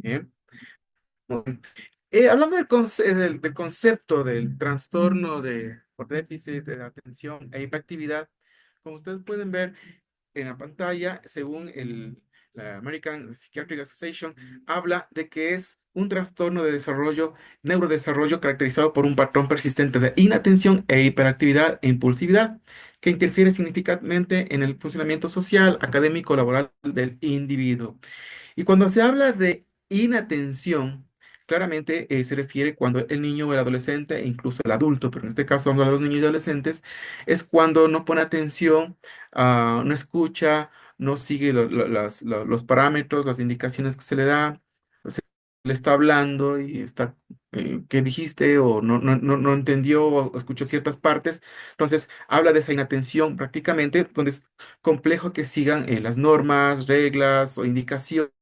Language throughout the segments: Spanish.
Bien. Muy bien. Hablando del concepto del trastorno por déficit de atención e hiperactividad, como ustedes pueden ver en la pantalla, según la American Psychiatric Association, habla de que es un trastorno de desarrollo, neurodesarrollo caracterizado por un patrón persistente de inatención e hiperactividad e impulsividad que interfiere significativamente en el funcionamiento social, académico, laboral del individuo. Y cuando se habla de inatención, claramente se refiere cuando el niño o el adolescente, e incluso el adulto, pero en este caso hablando de los niños y adolescentes, es cuando no pone atención, no escucha, no sigue los parámetros, las indicaciones que se le da, o sea, le está hablando y está, ¿qué dijiste? O no entendió o escuchó ciertas partes. Entonces, habla de esa inatención prácticamente, donde es complejo que sigan las normas, reglas o indicaciones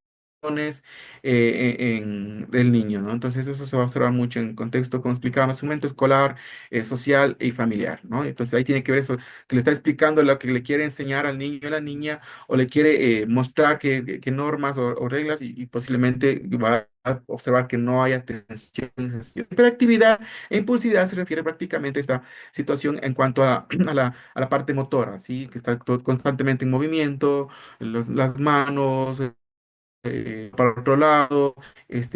del niño, ¿no? Entonces eso se va a observar mucho en contexto, como explicaba, más un momento escolar, social y familiar, ¿no? Entonces ahí tiene que ver eso, que le está explicando lo que le quiere enseñar al niño o a la niña, o le quiere mostrar qué normas o reglas, y posiblemente va a observar que no hay atención. Hiperactividad e impulsividad se refiere prácticamente a esta situación en cuanto a, a la parte motora, ¿sí? Que está constantemente en movimiento, las manos, para otro lado,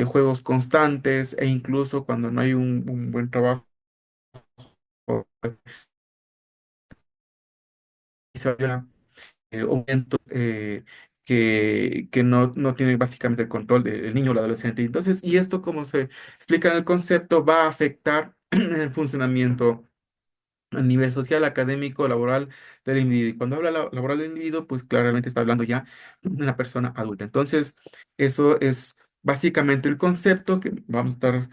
juegos constantes e incluso cuando no hay un buen trabajo, momentos que no tiene básicamente el control del niño o el adolescente. Entonces, y esto, como se explica en el concepto, va a afectar en el funcionamiento a nivel social, académico, laboral del individuo. Y cuando habla laboral del individuo, pues claramente está hablando ya de una persona adulta. Entonces, eso es básicamente el concepto que vamos a estar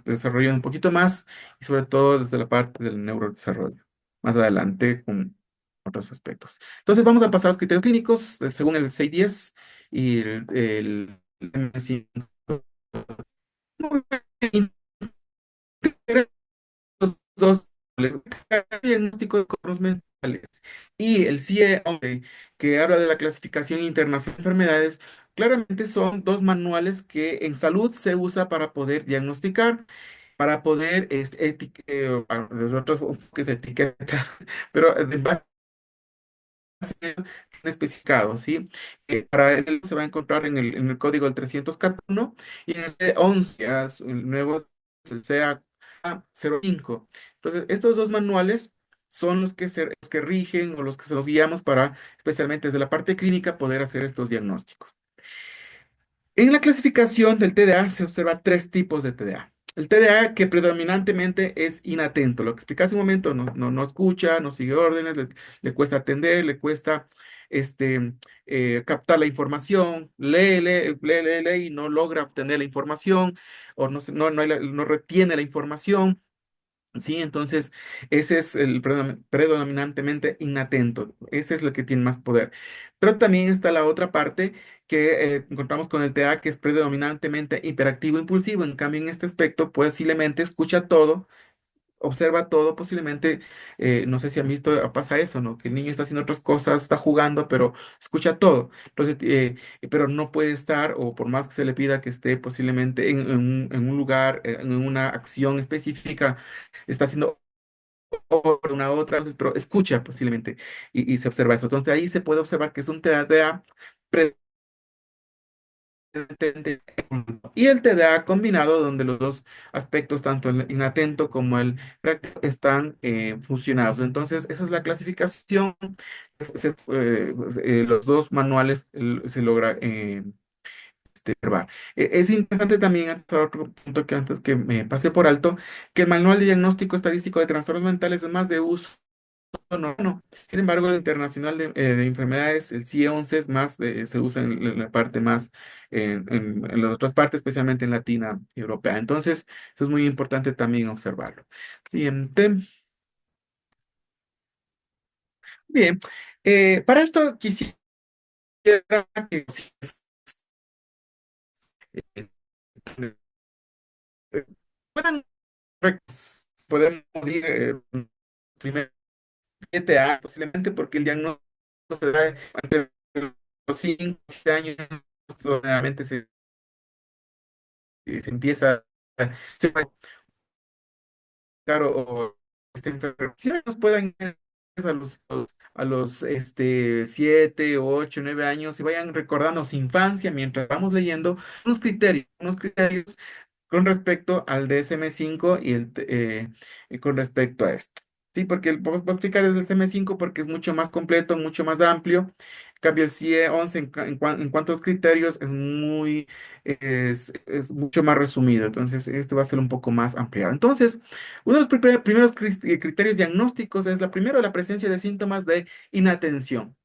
desarrollando un poquito más y sobre todo desde la parte del neurodesarrollo, más adelante con otros aspectos. Entonces, vamos a pasar a los criterios clínicos según el 610 y el M5. Muy bien, los dos diagnóstico de cuadros mentales y el CIE-11, que habla de la clasificación internacional de enfermedades, claramente son dos manuales que en salud se usa para poder diagnosticar, para poder desde otros enfoques etiquetar, pero de base especificado, ¿sí? Para él se va a encontrar en el código del 301 y en el C11, el nuevo es el CA05. Entonces, estos dos manuales son los que rigen o los que se los guiamos para, especialmente desde la parte clínica, poder hacer estos diagnósticos. En la clasificación del TDA se observa tres tipos de TDA. El TDA que predominantemente es inatento, lo que expliqué hace un momento, no escucha, no sigue órdenes, le cuesta atender, le cuesta este, captar la información, lee y no logra obtener la información o no retiene la información. Sí, entonces ese es el predominantemente inatento, ese es lo que tiene más poder. Pero también está la otra parte que encontramos con el TA, que es predominantemente hiperactivo impulsivo. En cambio, en este aspecto, posiblemente escucha todo, observa todo, posiblemente, no sé si han visto, pasa eso, ¿no? Que el niño está haciendo otras cosas, está jugando, pero escucha todo. Entonces, pero no puede estar, o por más que se le pida que esté posiblemente en un lugar, en una acción específica, está haciendo una otra, pero escucha posiblemente y se observa eso. Entonces ahí se puede observar que es un TDA pretendente y el TDA combinado, donde los dos aspectos, tanto el inatento como el práctico, están fusionados. Entonces, esa es la clasificación. Los dos manuales se logra observar. Es interesante también, otro punto que antes que me pasé por alto, que el manual de diagnóstico estadístico de trastornos mentales es más de uso. No. Sin embargo, el internacional de enfermedades, el CIE-11 es más, se usa en la parte más, en las otras partes, especialmente en Latina y Europea. Entonces, eso es muy importante también observarlo. Siguiente. Bien. Para esto quisiera que eh, puedan, podemos ir primero 7 años, posiblemente porque el diagnóstico se da entre los 5 y 7 años, generalmente se empieza, se va caro o está enfermo. Quisiera que nos puedan a los 7, 8, 9 años y vayan recordando su infancia mientras vamos leyendo unos criterios con respecto al DSM-5 y con respecto a esto. Sí, porque voy a explicar el DSM-5 porque es mucho más completo, mucho más amplio. En cambio, el CIE 11 en cuanto a los criterios es mucho más resumido. Entonces, este va a ser un poco más ampliado. Entonces, uno de los primeros criterios diagnósticos es la presencia de síntomas de inatención.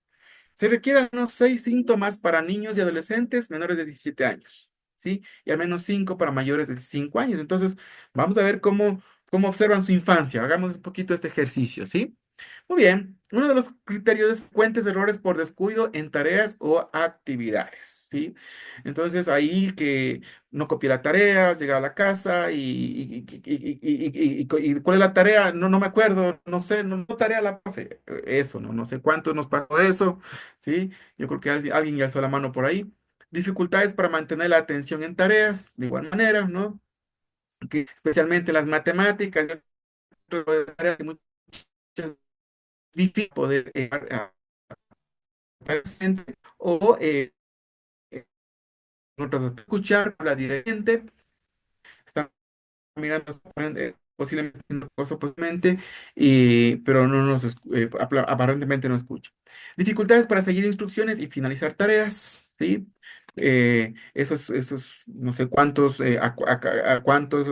Se requieren al menos 6 síntomas para niños y adolescentes menores de 17 años, ¿sí? Y al menos 5 para mayores de 5 años. Entonces, vamos a ver cómo observan su infancia. Hagamos un poquito este ejercicio, ¿sí? Muy bien. Uno de los criterios es fuentes de errores por descuido en tareas o actividades, ¿sí? Entonces, ahí que no copié la tarea, llega a la casa y ¿cuál es la tarea? No, no me acuerdo, no sé, no, no tarea la profe. Eso, no sé cuánto nos pasó eso, ¿sí? Yo creo que alguien ya alzó la mano por ahí. Dificultades para mantener la atención en tareas, de igual manera, ¿no? Que especialmente las matemáticas, tareas que muchas difícil poder presente o otros escuchar, habla directamente, están mirando posiblemente haciendo cosas posiblemente, pero no aparentemente no escucha. Dificultades para seguir instrucciones y finalizar tareas, ¿sí? No sé cuántos, a cuántos,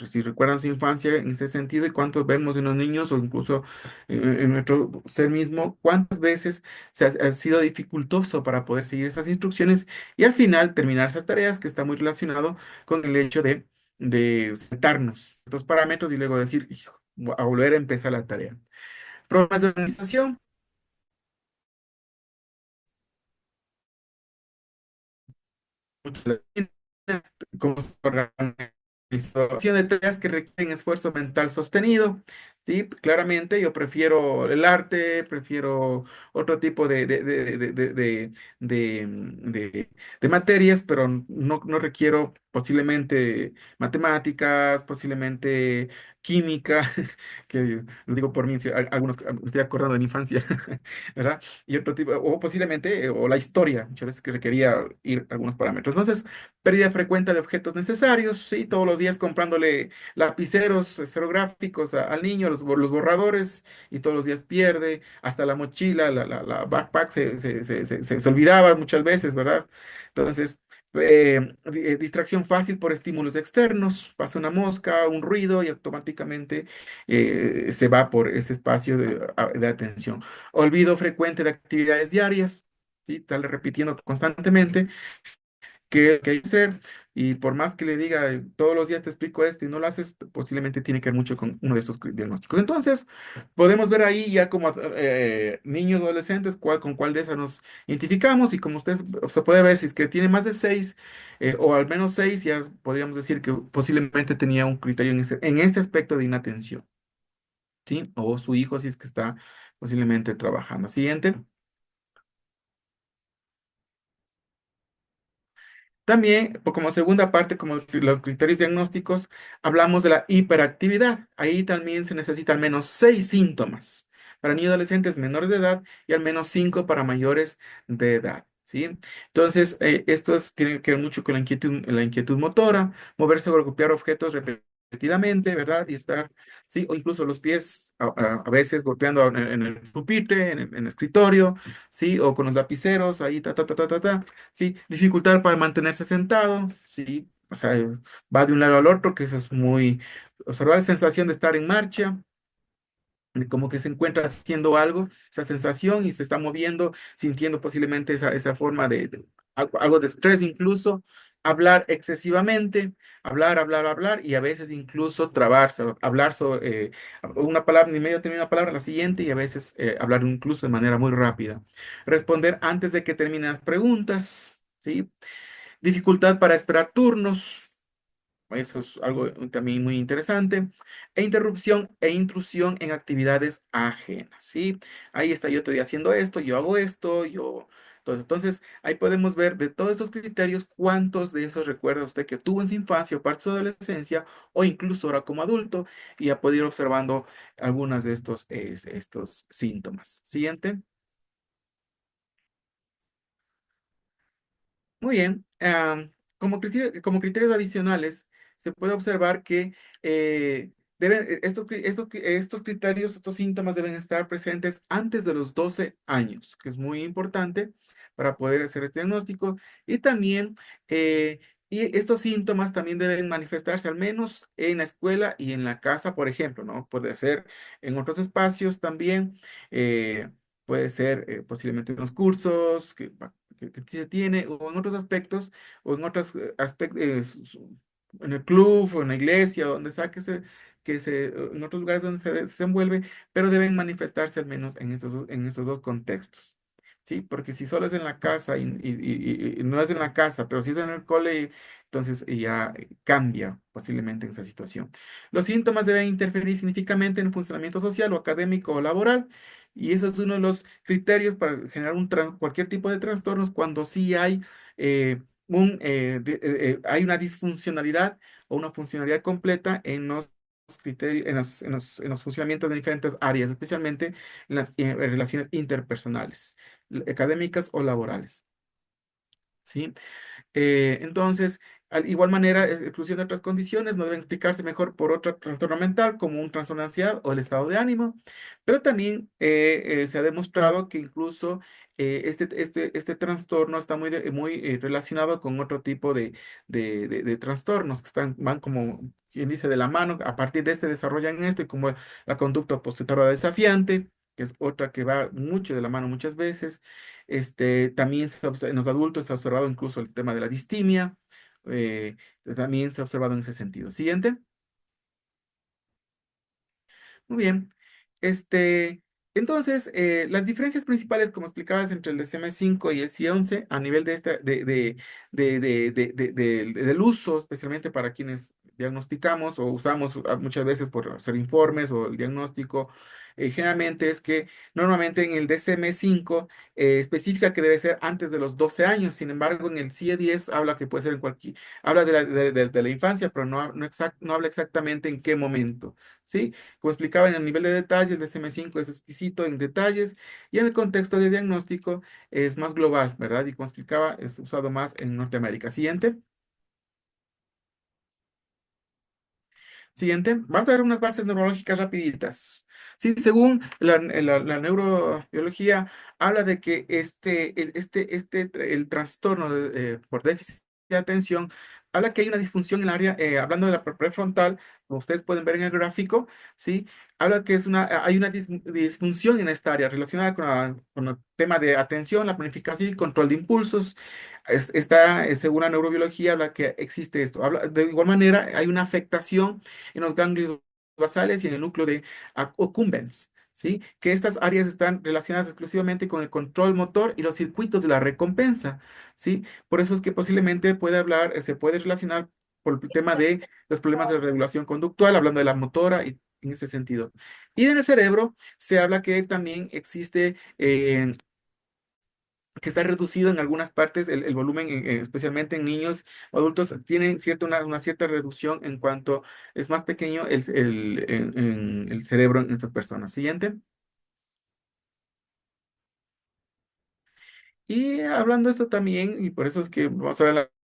si recuerdan su infancia en ese sentido y cuántos vemos en los niños o incluso en nuestro ser mismo, cuántas veces ha sido dificultoso para poder seguir esas instrucciones y al final terminar esas tareas que está muy relacionado con el hecho de sentarnos estos parámetros y luego decir, "Hijo, a volver a empezar la tarea. Problemas de organización, cómo se organización de tareas que requieren esfuerzo mental sostenido. Sí, claramente yo prefiero el arte, prefiero otro tipo de materias, pero no requiero posiblemente matemáticas, posiblemente química, que lo digo por mí, si algunos me estoy acordando de mi infancia, ¿verdad? Y otro tipo, o posiblemente, o la historia, muchas veces que requería ir a algunos parámetros. Entonces, pérdida frecuente de objetos necesarios, sí, todos los días comprándole lapiceros esferográficos al niño, los borradores, y todos los días pierde, hasta la mochila, la backpack se olvidaba muchas veces, ¿verdad? Entonces, distracción fácil por estímulos externos, pasa una mosca, un ruido y automáticamente se va por ese espacio de atención. Olvido frecuente de actividades diarias, ¿sí? Estarle repitiendo constantemente qué hay que hacer. Y por más que le diga todos los días te explico esto y no lo haces, posiblemente tiene que ver mucho con uno de estos diagnósticos. Entonces, podemos ver ahí ya como niños, adolescentes, con cuál de esas nos identificamos. Y como usted se puede ver, si es que tiene más de 6 o al menos 6, ya podríamos decir que posiblemente tenía un criterio en este aspecto de inatención, ¿sí? O su hijo, si es que está posiblemente trabajando. Siguiente. También, como segunda parte, como los criterios diagnósticos, hablamos de la hiperactividad. Ahí también se necesitan al menos 6 síntomas para niños y adolescentes menores de edad y al menos 5 para mayores de edad. ¿Sí? Entonces, tiene que ver mucho con la inquietud motora, moverse o golpear objetos repetidamente, ¿verdad? Y estar, sí, o incluso los pies a veces golpeando en el pupitre, en el escritorio, ¿sí? O con los lapiceros, ahí, ta, ta, ta, ta, ta, ta. Sí, dificultad para mantenerse sentado, sí, o sea, va de un lado al otro, que eso es muy, observar la sensación de estar en marcha, de como que se encuentra haciendo algo, esa sensación y se está moviendo, sintiendo posiblemente esa forma de algo de estrés incluso, hablar excesivamente, hablar y a veces incluso trabarse, hablar una palabra, ni medio termina una palabra, la siguiente y a veces hablar incluso de manera muy rápida. Responder antes de que terminen las preguntas, ¿sí? Dificultad para esperar turnos, eso es algo también muy interesante. E interrupción e intrusión en actividades ajenas, ¿sí? Ahí está, yo estoy haciendo esto, yo hago esto, yo Entonces, ahí podemos ver de todos estos criterios cuántos de esos recuerda usted que tuvo en su infancia o parte de su adolescencia o incluso ahora como adulto y ya puede ir observando algunos de estos síntomas. Siguiente. Muy bien. Como criterios adicionales, se puede observar que estos criterios, estos síntomas deben estar presentes antes de los 12 años, que es muy importante para poder hacer este diagnóstico. Y también, eh, y estos síntomas también deben manifestarse al menos en la escuela y en la casa, por ejemplo, ¿no? Puede ser en otros espacios también. Puede ser posiblemente en los cursos que se tiene, o en otros aspectos, o en otros aspectos, en el club, o en la iglesia, donde sea en otros lugares donde se desenvuelve, pero deben manifestarse al menos en estos dos contextos. Sí, porque si solo es en la casa y no es en la casa, pero si es en el cole, entonces ya cambia posiblemente en esa situación. Los síntomas deben interferir significativamente en el funcionamiento social o académico o laboral. Y eso es uno de los criterios para generar cualquier tipo de trastornos cuando sí hay, hay una disfuncionalidad o una funcionalidad completa en los criterios, en los funcionamientos de diferentes áreas, especialmente en las relaciones interpersonales, académicas o laborales. ¿Sí? Entonces, al igual manera, exclusión de otras condiciones no deben explicarse mejor por otro trastorno mental, como un trastorno de ansiedad o el estado de ánimo, pero también se ha demostrado que incluso este trastorno está muy relacionado con otro tipo de trastornos que van como, quien dice, de la mano. A partir de este desarrollan esto, y como la conducta opositora desafiante, que es otra que va mucho de la mano muchas veces. También en los adultos se ha observado incluso el tema de la distimia. eh, También se ha observado en ese sentido. Siguiente. Muy bien. Este, entonces, las diferencias principales, como explicabas, entre el DSM-5 y el CI-11 a nivel del uso, especialmente para quienes diagnosticamos o usamos muchas veces por hacer informes o el diagnóstico, generalmente es que normalmente en el DSM-5 especifica que debe ser antes de los 12 años. Sin embargo, en el CIE-10 habla que puede ser habla de la infancia, pero no habla exactamente en qué momento. ¿Sí? Como explicaba en el nivel de detalle, el DSM-5 es exquisito en detalles y en el contexto de diagnóstico es más global, ¿verdad? Y como explicaba, es usado más en Norteamérica. Siguiente. Siguiente, vamos a ver unas bases neurológicas rapiditas. Sí, según la neurobiología, habla de que el trastorno por déficit de atención, habla que hay una disfunción en el área, hablando de la prefrontal, como ustedes pueden ver en el gráfico, ¿sí? Habla que hay una disfunción en esta área relacionada con el tema de atención, la planificación y control de impulsos. Según la neurobiología, habla que existe esto. De igual manera, hay una afectación en los ganglios basales y en el núcleo de accumbens, ¿sí? Que estas áreas están relacionadas exclusivamente con el control motor y los circuitos de la recompensa, ¿sí? Por eso es que posiblemente se puede relacionar por el tema de los problemas de regulación conductual, hablando de la motora y en ese sentido. Y en el cerebro se habla que también existe que está reducido en algunas partes el volumen, especialmente en niños o adultos, tienen una cierta reducción en cuanto es más pequeño el cerebro en estas personas. Siguiente. Y hablando de esto también, y por eso es que vamos a ver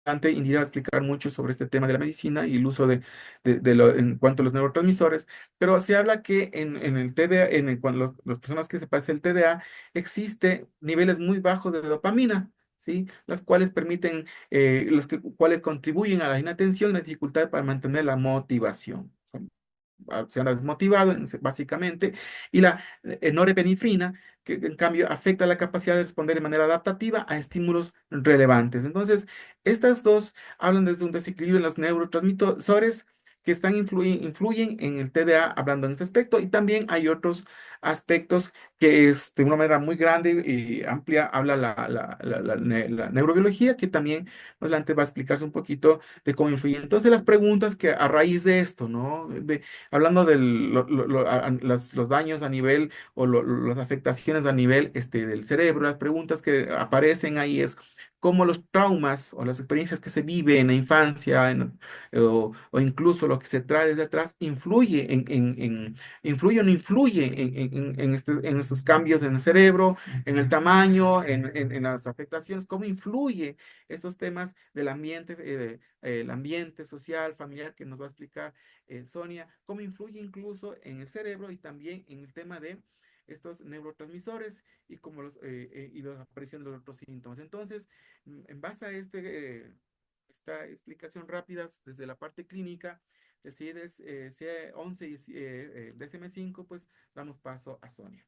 adelante, Indira va a explicar mucho sobre este tema de la medicina y el uso en cuanto a los neurotransmisores, pero se habla que en el TDA, cuando las personas que se padecen el TDA, existe niveles muy bajos de dopamina, ¿sí? Las cuales cuales contribuyen a la inatención y la dificultad para mantener la motivación. Se anda desmotivado, básicamente, y la norepinefrina, que en cambio afecta la capacidad de responder de manera adaptativa a estímulos relevantes. Entonces, estas dos hablan desde un desequilibrio en los neurotransmisores que influyen en el TDA, hablando en ese aspecto, y también hay otros aspectos que de una manera muy grande y amplia habla la neurobiología, que también más adelante va a explicarse un poquito de cómo influye. Entonces, las preguntas que a raíz de esto, ¿no? Hablando de los daños a nivel o las afectaciones a nivel del cerebro, las preguntas que aparecen ahí es cómo los traumas o las experiencias que se vive en la infancia o incluso lo que se trae desde atrás influye influye o no influye en estos cambios en el cerebro, en el tamaño, en las afectaciones, cómo influye estos temas del ambiente, el ambiente social, familiar, que nos va a explicar Sonia, cómo influye incluso en el cerebro y también en el tema de estos neurotransmisores y como y la aparición de los otros síntomas. Entonces, en base a esta explicación rápida desde la parte clínica del CIDES C11 y DSM-5, pues damos paso a Sonia.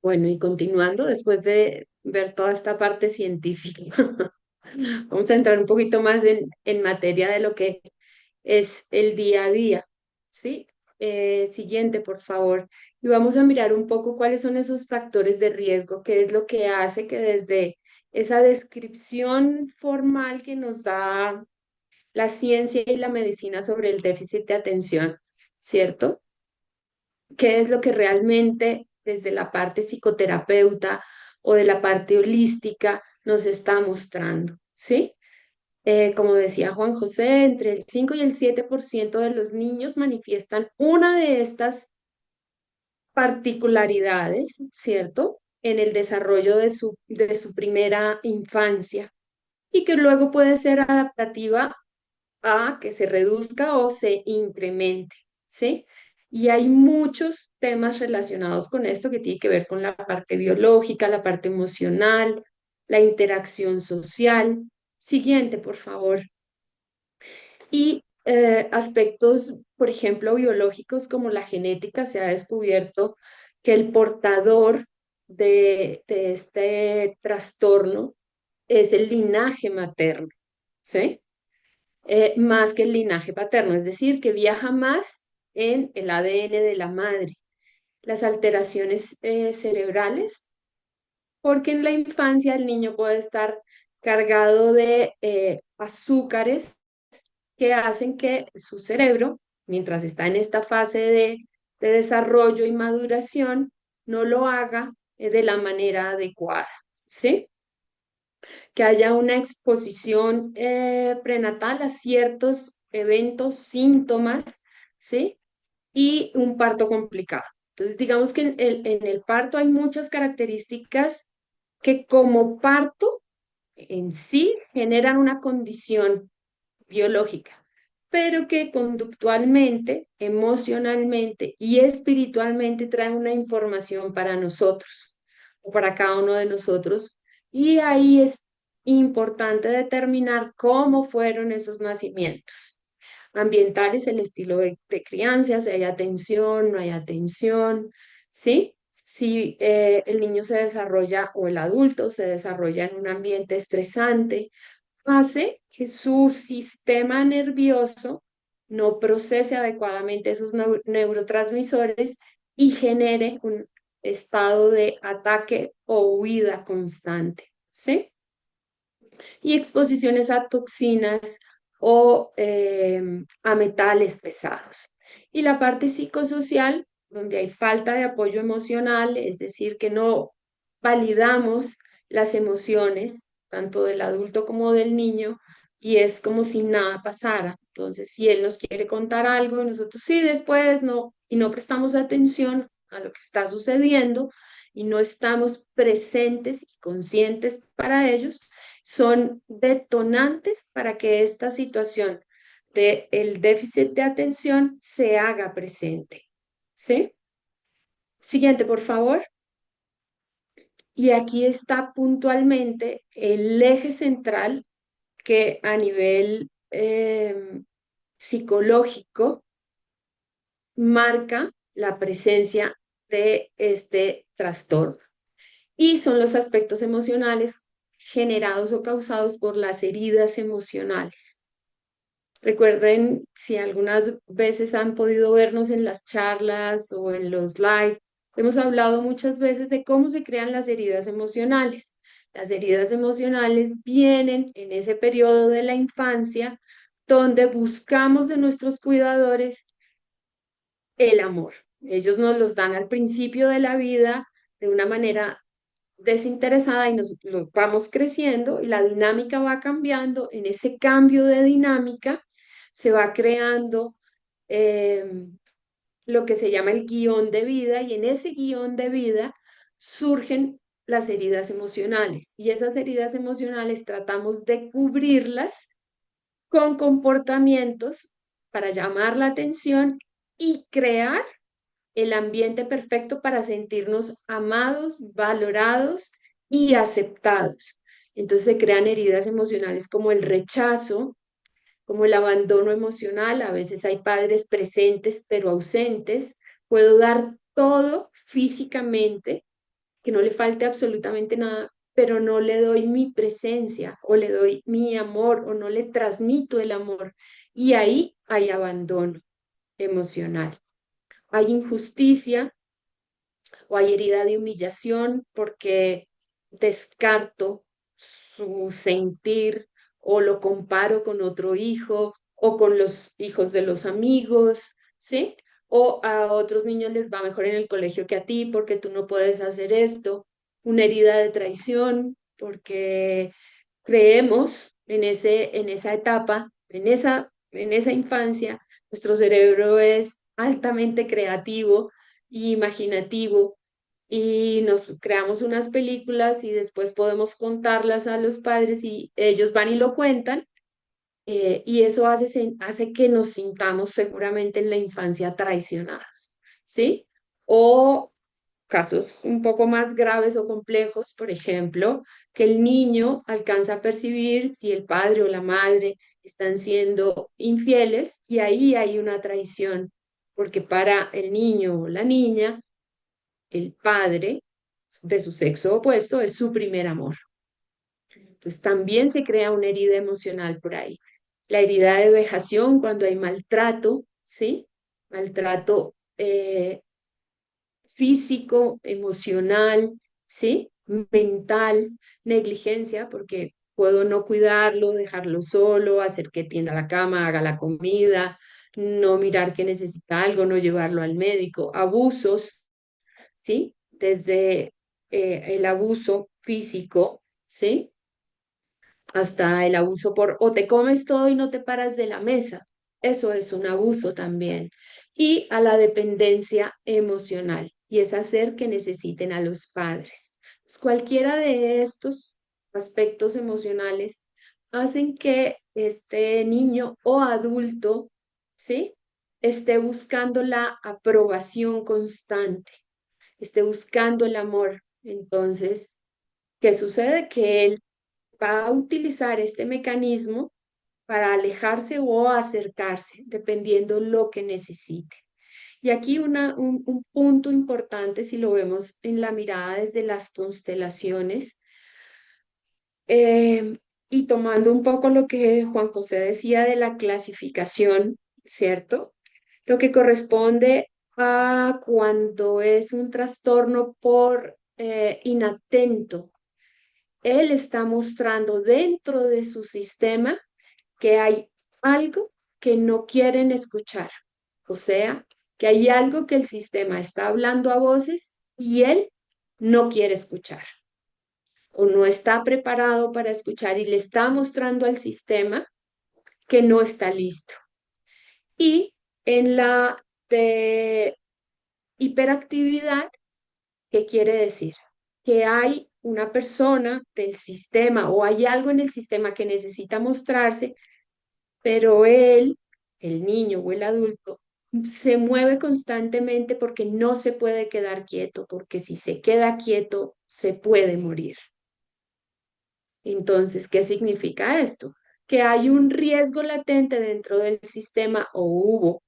Bueno, y continuando, después de ver toda esta parte científica, vamos a entrar un poquito más en materia de lo que es el día a día, ¿sí? Siguiente, por favor. Y vamos a mirar un poco cuáles son esos factores de riesgo, qué es lo que hace que desde esa descripción formal que nos da la ciencia y la medicina sobre el déficit de atención, ¿cierto? ¿Qué es lo que realmente desde la parte psicoterapeuta o de la parte holística nos está mostrando? ¿Sí? Como decía Juan José, entre el 5 y el 7% de los niños manifiestan una de estas particularidades, ¿cierto? En el desarrollo de su primera infancia y que luego puede ser adaptativa a que se reduzca o se incremente, ¿sí? Y hay muchos temas relacionados con esto que tiene que ver con la parte biológica, la parte emocional, la interacción social. Siguiente, por favor. Y aspectos, por ejemplo, biológicos como la genética, se ha descubierto que el portador de este trastorno es el linaje materno, ¿sí? Más que el linaje paterno, es decir, que viaja más en el ADN de la madre. Las alteraciones cerebrales, porque en la infancia el niño puede estar cargado de azúcares que hacen que su cerebro, mientras está en esta fase de desarrollo y maduración, no lo haga de la manera adecuada, ¿sí? Que haya una exposición prenatal a ciertos eventos, síntomas, ¿sí? Y un parto complicado. Entonces, digamos que en el parto hay muchas características que como parto en sí generan una condición biológica, pero que conductualmente, emocionalmente y espiritualmente traen una información para nosotros o para cada uno de nosotros. Y ahí es importante determinar cómo fueron esos nacimientos. Ambientales, el estilo de crianza, si hay atención, no hay atención, ¿sí? Si el niño se desarrolla o el adulto se desarrolla en un ambiente estresante, hace que su sistema nervioso no procese adecuadamente esos neurotransmisores y genere un estado de ataque o huida constante, ¿sí? Y exposiciones a toxinas o a metales pesados. Y la parte psicosocial, donde hay falta de apoyo emocional, es decir, que no validamos las emociones, tanto del adulto como del niño, y es como si nada pasara. Entonces, si él nos quiere contar algo, nosotros sí, después no, y no prestamos atención a lo que está sucediendo y no estamos presentes y conscientes para ellos, son detonantes para que esta situación de el déficit de atención se haga presente. ¿Sí? Siguiente, por favor. Y aquí está puntualmente el eje central que a nivel psicológico marca la presencia de este trastorno. Y son los aspectos emocionales generados o causados por las heridas emocionales. Recuerden, si algunas veces han podido vernos en las charlas o en los live, hemos hablado muchas veces de cómo se crean las heridas emocionales. Las heridas emocionales vienen en ese periodo de la infancia donde buscamos de nuestros cuidadores el amor. Ellos nos los dan al principio de la vida de una manera desinteresada y nos lo vamos creciendo y la dinámica va cambiando. En ese cambio de dinámica se va creando eh, lo que se llama el guión de vida y en ese guión de vida surgen las heridas emocionales y esas heridas emocionales tratamos de cubrirlas con comportamientos para llamar la atención y crear el ambiente perfecto para sentirnos amados, valorados y aceptados. Entonces se crean heridas emocionales como el rechazo, como el abandono emocional. A veces hay padres presentes pero ausentes. Puedo dar todo físicamente, que no le falte absolutamente nada, pero no le doy mi presencia o le doy mi amor o no le transmito el amor. Y ahí hay abandono emocional. Hay injusticia o hay herida de humillación porque descarto su sentir o lo comparo con otro hijo o con los hijos de los amigos, ¿sí? O a otros niños les va mejor en el colegio que a ti porque tú no puedes hacer esto. Una herida de traición porque creemos en esa etapa, en esa infancia, nuestro cerebro es altamente creativo y imaginativo y nos creamos unas películas y después podemos contarlas a los padres y ellos van y lo cuentan y eso hace que nos sintamos seguramente en la infancia traicionados, ¿sí? O casos un poco más graves o complejos, por ejemplo, que el niño alcanza a percibir si el padre o la madre están siendo infieles y ahí hay una traición, porque para el niño o la niña, el padre de su sexo opuesto es su primer amor. Entonces también se crea una herida emocional por ahí. La herida de vejación cuando hay maltrato, ¿sí? Maltrato físico, emocional, ¿sí? Mental, negligencia, porque puedo no cuidarlo, dejarlo solo, hacer que tienda la cama, haga la comida, no mirar que necesita algo, no llevarlo al médico, abusos, ¿sí? Desde el abuso físico, ¿sí? Hasta el abuso por o te comes todo y no te paras de la mesa. Eso es un abuso también. Y a la dependencia emocional, y es hacer que necesiten a los padres. Pues cualquiera de estos aspectos emocionales hacen que este niño o adulto, ¿sí? Esté buscando la aprobación constante, esté buscando el amor. Entonces, ¿qué sucede? Que él va a utilizar este mecanismo para alejarse o acercarse, dependiendo lo que necesite. Y aquí un punto importante, si lo vemos en la mirada desde las constelaciones, eh, y tomando un poco lo que Juan José decía de la clasificación, ¿cierto? Lo que corresponde a cuando es un trastorno por inatento. Él está mostrando dentro de su sistema que hay algo que no quieren escuchar. O sea, que hay algo que el sistema está hablando a voces y él no quiere escuchar o no está preparado para escuchar y le está mostrando al sistema que no está listo. Y en la de hiperactividad, ¿qué quiere decir? Que hay una persona del sistema o hay algo en el sistema que necesita mostrarse, pero él, el niño o el adulto, se mueve constantemente porque no se puede quedar quieto, porque si se queda quieto, se puede morir. Entonces, ¿qué significa esto? Que hay un riesgo latente dentro del sistema o hubo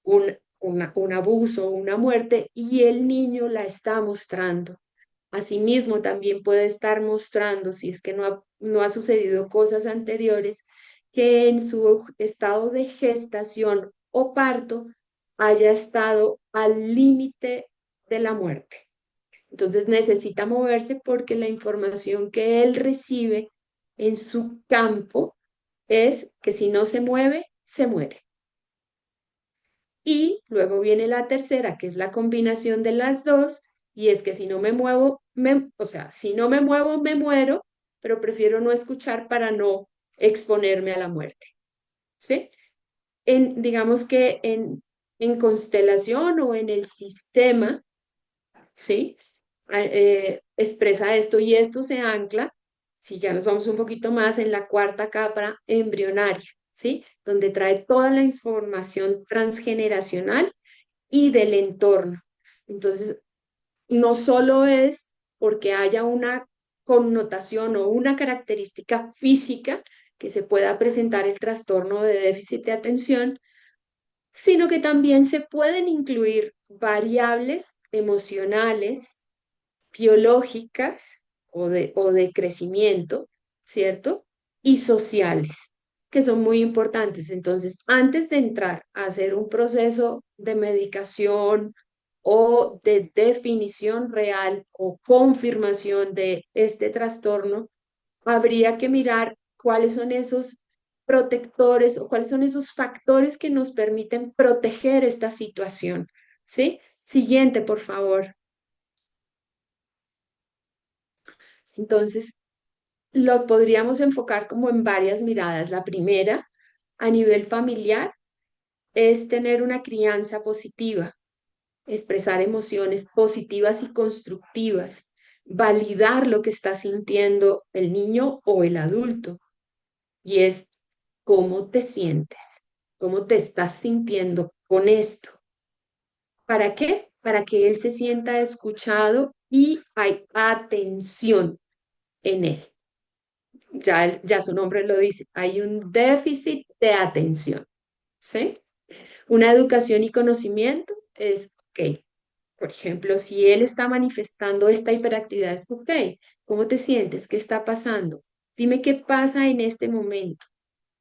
un abuso o una muerte y el niño la está mostrando. Asimismo, también puede estar mostrando, si es que no ha no ha sucedido cosas anteriores, que en su estado de gestación o parto haya estado al límite de la muerte. Entonces necesita moverse porque la información que él recibe en su campo es que si no se mueve, se muere. Y luego viene la tercera, que es la combinación de las dos, y es que si no me muevo, o sea, si no me muevo, me muero, pero prefiero no escuchar para no exponerme a la muerte, ¿sí? Digamos que en constelación o en el sistema, ¿sí? Expresa esto y esto se ancla, si ya nos vamos un poquito más, en la cuarta capa embrionaria, ¿sí? Donde trae toda la información transgeneracional y del entorno. Entonces, no solo es porque haya una connotación o una característica física que se pueda presentar el trastorno de déficit de atención, sino que también se pueden incluir variables emocionales, biológicas o de crecimiento, ¿cierto? Y sociales, que son muy importantes. Entonces, antes de entrar a hacer un proceso de medicación o de definición real o confirmación de este trastorno, habría que mirar cuáles son esos protectores o cuáles son esos factores que nos permiten proteger esta situación. ¿Sí? Siguiente, por favor. Entonces, los podríamos enfocar como en varias miradas. La primera, a nivel familiar, es tener una crianza positiva, expresar emociones positivas y constructivas, validar lo que está sintiendo el niño o el adulto. Y es cómo te sientes, cómo te estás sintiendo con esto. ¿Para qué? Para que él se sienta escuchado y hay atención en él. Ya su nombre lo dice, hay un déficit de atención, ¿sí? Una educación y conocimiento es, ok, por ejemplo, si él está manifestando esta hiperactividad, es, ok, ¿cómo te sientes? ¿Qué está pasando? Dime qué pasa en este momento.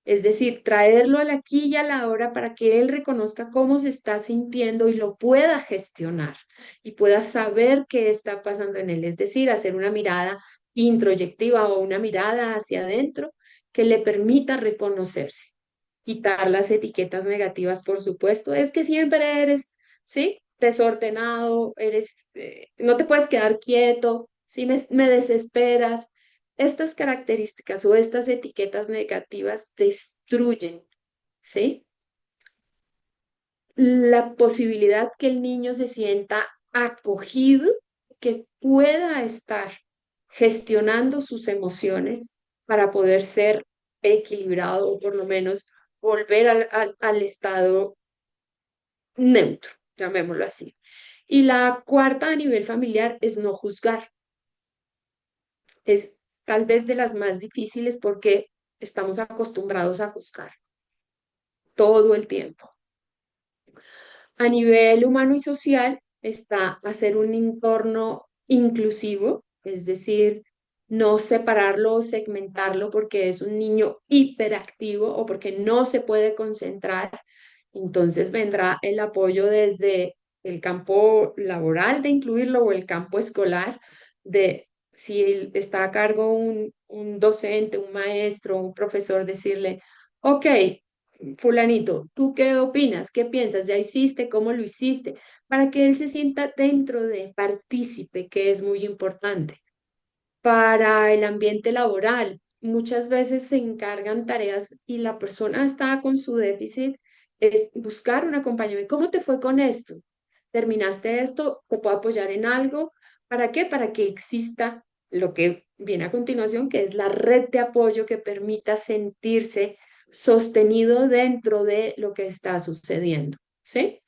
Es decir, traerlo al aquí y a la hora para que él reconozca cómo se está sintiendo y lo pueda gestionar y pueda saber qué está pasando en él. Es decir, hacer una mirada introyectiva o una mirada hacia adentro que le permita reconocerse. Quitar las etiquetas negativas, por supuesto. Es que siempre eres, ¿sí? Desordenado, eres, no te puedes quedar quieto, ¿sí? Me desesperas. Estas características o estas etiquetas negativas destruyen, ¿sí? La posibilidad que el niño se sienta acogido, que pueda estar gestionando sus emociones para poder ser equilibrado o por lo menos volver al estado neutro, llamémoslo así. Y la cuarta a nivel familiar es no juzgar. Es tal vez de las más difíciles porque estamos acostumbrados a juzgar todo el tiempo. A nivel humano y social está hacer un entorno inclusivo, es decir, no separarlo o segmentarlo porque es un niño hiperactivo o porque no se puede concentrar. Entonces vendrá el apoyo desde el campo laboral de incluirlo o el campo escolar de si está a cargo un docente, un maestro, un profesor, decirle, ok, fulanito, ¿tú qué opinas? ¿Qué piensas? ¿Ya hiciste? ¿Cómo lo hiciste? Para que él se sienta dentro de partícipe, que es muy importante. Para el ambiente laboral, muchas veces se encargan tareas y la persona está con su déficit, es buscar un acompañamiento. ¿Cómo te fue con esto? ¿Terminaste esto? ¿Te puedo apoyar en algo? ¿Para qué? Para que exista lo que viene a continuación, que es la red de apoyo que permita sentirse sostenido dentro de lo que está sucediendo, ¿sí?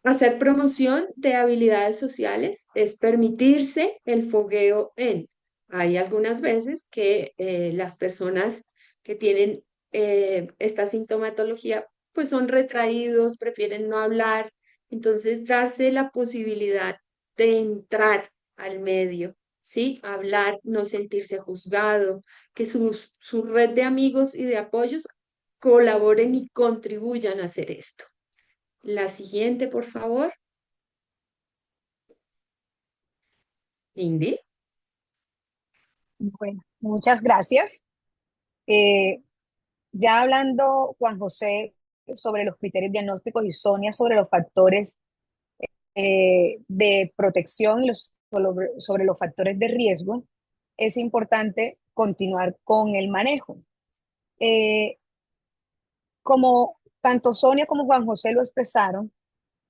Hacer promoción de habilidades sociales es permitirse el fogueo en. Hay algunas veces que las personas que tienen esta sintomatología pues son retraídos, prefieren no hablar, entonces darse la posibilidad de entrar al medio, ¿sí? Hablar, no sentirse juzgado, que su red de amigos y de apoyos colaboren y contribuyan a hacer esto. La siguiente, por favor. Indy. Bueno, muchas gracias. Eh, ya hablando, Juan José, sobre los criterios diagnósticos y Sonia sobre los factores de protección y sobre los factores de riesgo, es importante continuar con el manejo. Eh, como tanto Sonia como Juan José lo expresaron,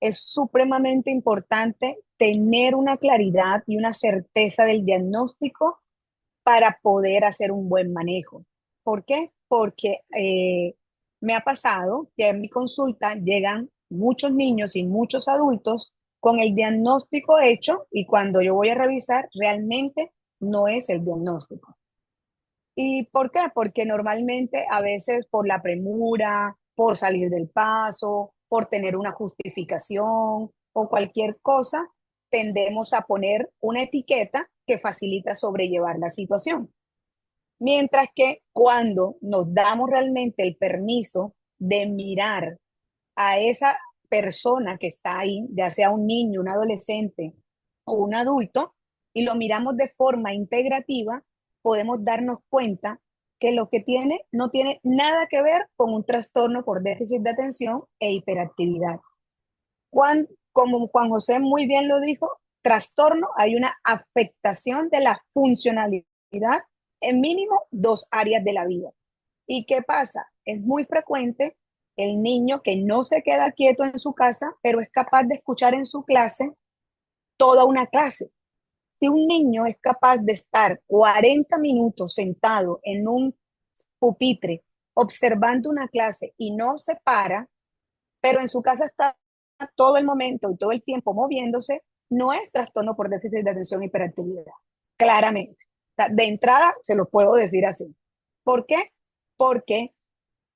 es supremamente importante tener una claridad y una certeza del diagnóstico para poder hacer un buen manejo. ¿Por qué? Porque me ha pasado que en mi consulta llegan muchos niños y muchos adultos con el diagnóstico hecho y cuando yo voy a revisar realmente no es el diagnóstico. ¿Y por qué? Porque normalmente a veces por la premura, por salir del paso, por tener una justificación o cualquier cosa, tendemos a poner una etiqueta que facilita sobrellevar la situación. Mientras que cuando nos damos realmente el permiso de mirar a esa persona que está ahí, ya sea un niño, un adolescente o un adulto, y lo miramos de forma integrativa, podemos darnos cuenta que lo que tiene no tiene nada que ver con un trastorno por déficit de atención e hiperactividad. Como Juan José muy bien lo dijo, trastorno, hay una afectación de la funcionalidad en mínimo dos áreas de la vida. ¿Y qué pasa? Es muy frecuente el niño que no se queda quieto en su casa, pero es capaz de escuchar en su clase toda una clase. Si un niño es capaz de estar 40 minutos sentado en un pupitre observando una clase y no se para, pero en su casa está todo el momento y todo el tiempo moviéndose, no es trastorno por déficit de atención e hiperactividad, claramente. O sea, de entrada se lo puedo decir así. ¿Por qué? Porque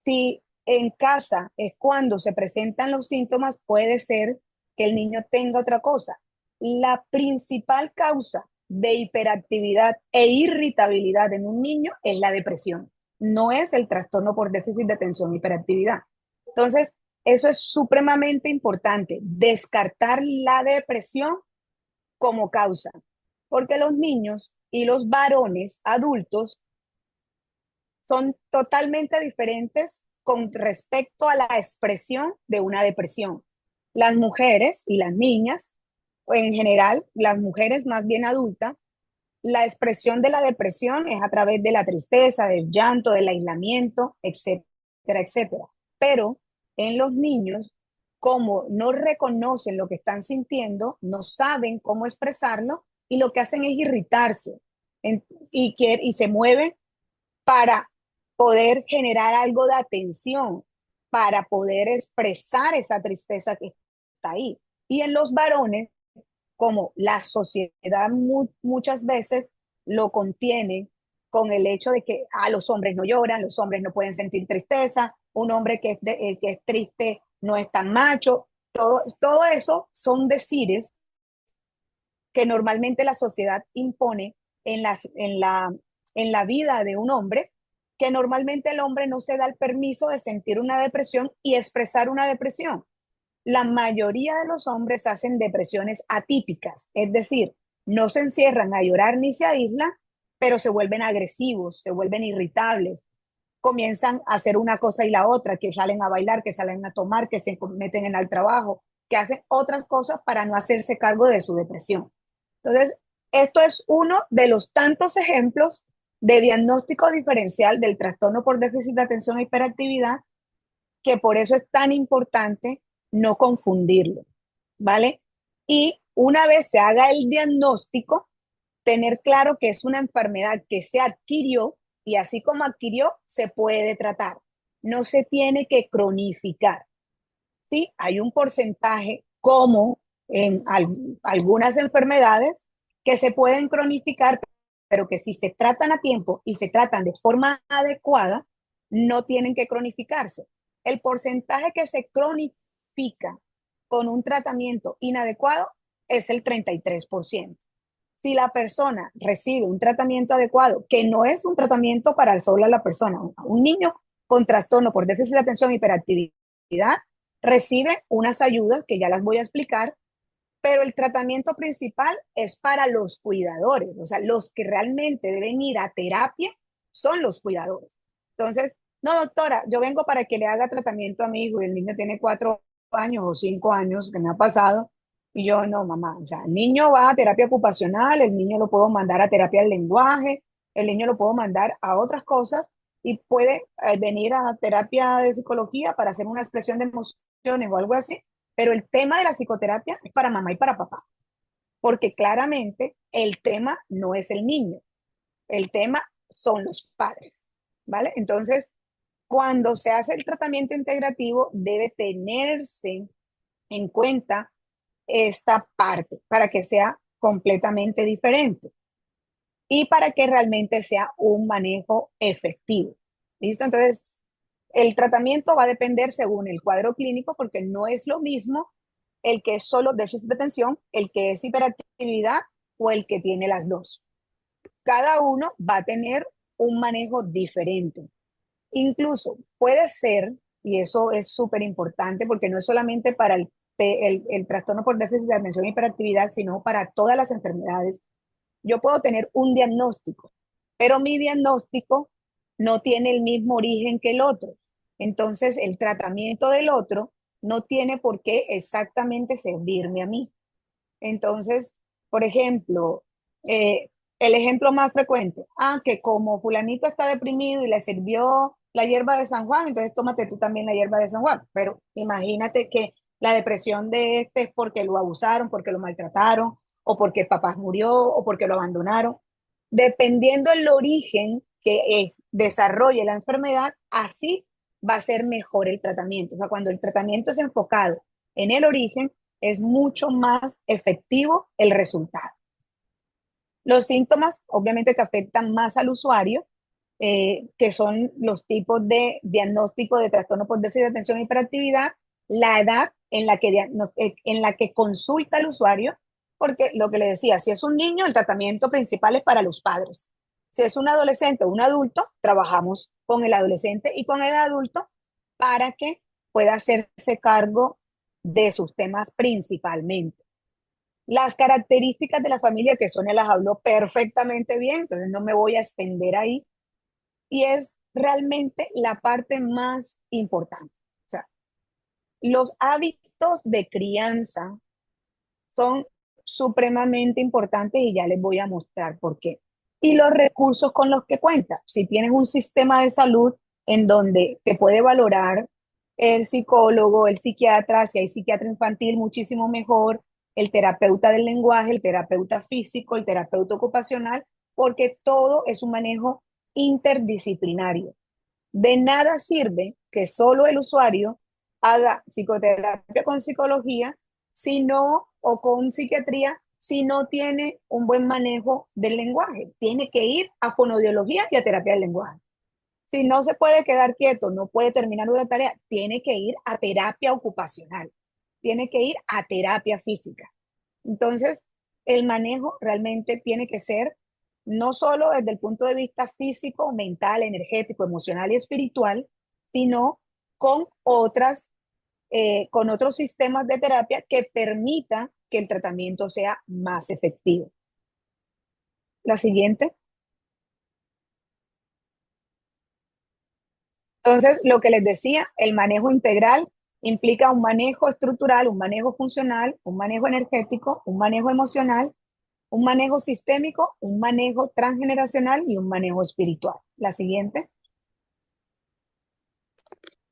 si en casa es cuando se presentan los síntomas, puede ser que el niño tenga otra cosa. La principal causa de hiperactividad e irritabilidad en un niño es la depresión, no es el trastorno por déficit de atención e hiperactividad. Entonces, eso es supremamente importante, descartar la depresión como causa, porque los niños y los varones adultos son totalmente diferentes con respecto a la expresión de una depresión. Las mujeres y las niñas, o en general, las mujeres más bien adultas, la expresión de la depresión es a través de la tristeza, del llanto, del aislamiento, etcétera, etcétera. Pero en los niños, como no reconocen lo que están sintiendo, no saben cómo expresarlo y lo que hacen es irritarse y se mueven para poder generar algo de atención, para poder expresar esa tristeza que está ahí. Y en los varones, como la sociedad muchas veces lo contiene con el hecho de que los hombres no lloran, los hombres no pueden sentir tristeza, un hombre que es triste no es tan macho, todo eso son decires que normalmente la sociedad impone en la vida de un hombre, que normalmente el hombre no se da el permiso de sentir una depresión y expresar una depresión. La mayoría de los hombres hacen depresiones atípicas, es decir, no se encierran a llorar ni se aíslan, pero se vuelven agresivos, se vuelven irritables, comienzan a hacer una cosa y la otra, que salen a bailar, que salen a tomar, que se meten en el trabajo, que hacen otras cosas para no hacerse cargo de su depresión. Entonces, esto es uno de los tantos ejemplos de diagnóstico diferencial del trastorno por déficit de atención e hiperactividad, que por eso es tan importante no confundirlo, ¿vale? Y una vez se haga el diagnóstico, tener claro que es una enfermedad que se adquirió y así como adquirió, se puede tratar. No se tiene que cronificar. Sí, hay un porcentaje como en algunas enfermedades que se pueden cronificar, pero que si se tratan a tiempo y se tratan de forma adecuada, no tienen que cronificarse. El porcentaje que se cronifica con un tratamiento inadecuado es el 33%. Si la persona recibe un tratamiento adecuado, que no es un tratamiento para sola la persona, un niño con trastorno por déficit de atención e hiperactividad recibe unas ayudas que ya las voy a explicar, pero el tratamiento principal es para los cuidadores, o sea, los que realmente deben ir a terapia son los cuidadores. Entonces, no, doctora, yo vengo para que le haga tratamiento a mi hijo y el niño tiene 4 años o 5 años, que me ha pasado, y yo, no, mamá, o sea, el niño va a terapia ocupacional, el niño lo puedo mandar a terapia del lenguaje, el niño lo puedo mandar a otras cosas y puede venir a terapia de psicología para hacer una expresión de emociones o algo así, pero el tema de la psicoterapia es para mamá y para papá, porque claramente el tema no es el niño, el tema son los padres, ¿vale? Entonces, cuando se hace el tratamiento integrativo, debe tenerse en cuenta esta parte para que sea completamente diferente y para que realmente sea un manejo efectivo. ¿Listo? Entonces, el tratamiento va a depender según el cuadro clínico, porque no es lo mismo el que es solo déficit de atención, el que es hiperactividad o el que tiene las dos. Cada uno va a tener un manejo diferente. Incluso puede ser, y eso es súper importante porque no es solamente para el trastorno por déficit de atención e hiperactividad, sino para todas las enfermedades. Yo puedo tener un diagnóstico, pero mi diagnóstico no tiene el mismo origen que el otro. Entonces, el tratamiento del otro no tiene por qué exactamente servirme a mí. Entonces, por ejemplo, el ejemplo más frecuente, que como fulanito está deprimido y le sirvió la hierba de San Juan, entonces tómate tú también la hierba de San Juan. Pero imagínate que la depresión de este es porque lo abusaron, porque lo maltrataron, o porque papá murió, o porque lo abandonaron. Dependiendo del origen que desarrolle la enfermedad, así va a ser mejor el tratamiento. O sea, cuando el tratamiento es enfocado en el origen, es mucho más efectivo el resultado. Los síntomas, obviamente, que afectan más al usuario, que son los tipos de diagnóstico de trastorno por déficit de atención e hiperactividad, la edad en la que consulta el usuario, porque lo que le decía, si es un niño, el tratamiento principal es para los padres. Si es un adolescente o un adulto, trabajamos con el adolescente y con el adulto para que pueda hacerse cargo de sus temas principalmente. Las características de la familia, que Sonia las habló perfectamente bien, entonces no me voy a extender ahí, y es realmente la parte más importante. O sea, los hábitos de crianza son supremamente importantes y ya les voy a mostrar por qué. Y los recursos con los que cuenta. Si tienes un sistema de salud en donde te puede valorar el psicólogo, el psiquiatra, si hay psiquiatra infantil, muchísimo mejor, el terapeuta del lenguaje, el terapeuta físico, el terapeuta ocupacional, porque todo es un manejo interdisciplinario. De nada sirve que solo el usuario haga psicoterapia con psicología, sino o con psiquiatría, si no tiene un buen manejo del lenguaje. Tiene que ir a fonoaudiología y a terapia del lenguaje. Si no se puede quedar quieto, no puede terminar una tarea, tiene que ir a terapia ocupacional, tiene que ir a terapia física. Entonces, el manejo realmente tiene que ser no solo desde el punto de vista físico, mental, energético, emocional y espiritual, sino con con otros sistemas de terapia que permita que el tratamiento sea más efectivo. La siguiente. Entonces, lo que les decía, el manejo integral implica un manejo estructural, un manejo funcional, un manejo energético, un manejo emocional, un manejo sistémico, un manejo transgeneracional y un manejo espiritual. La siguiente.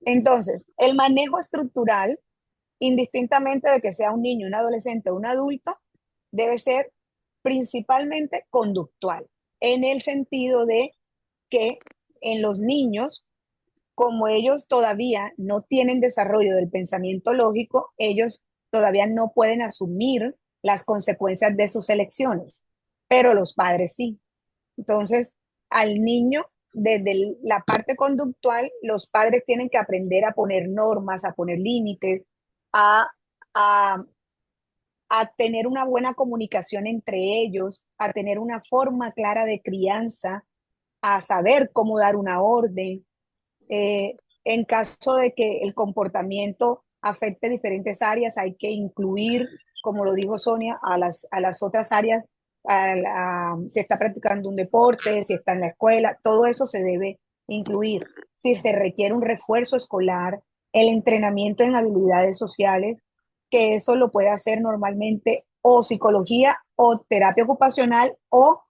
Entonces, el manejo estructural, indistintamente de que sea un niño, un adolescente o un adulto, debe ser principalmente conductual, en el sentido de que en los niños, como ellos todavía no tienen desarrollo del pensamiento lógico, ellos todavía no pueden asumir las consecuencias de sus elecciones, pero los padres sí. Entonces, al niño, desde la parte conductual, los padres tienen que aprender a poner normas, a poner límites, a, a a tener una buena comunicación entre ellos, a tener una forma clara de crianza, a saber cómo dar una orden. En caso de que el comportamiento afecte diferentes áreas, hay que incluir, como lo dijo Sonia, a las otras áreas, si está practicando un deporte, si está en la escuela, todo eso se debe incluir. Si se requiere un refuerzo escolar, el entrenamiento en habilidades sociales, que eso lo puede hacer normalmente o psicología o terapia ocupacional o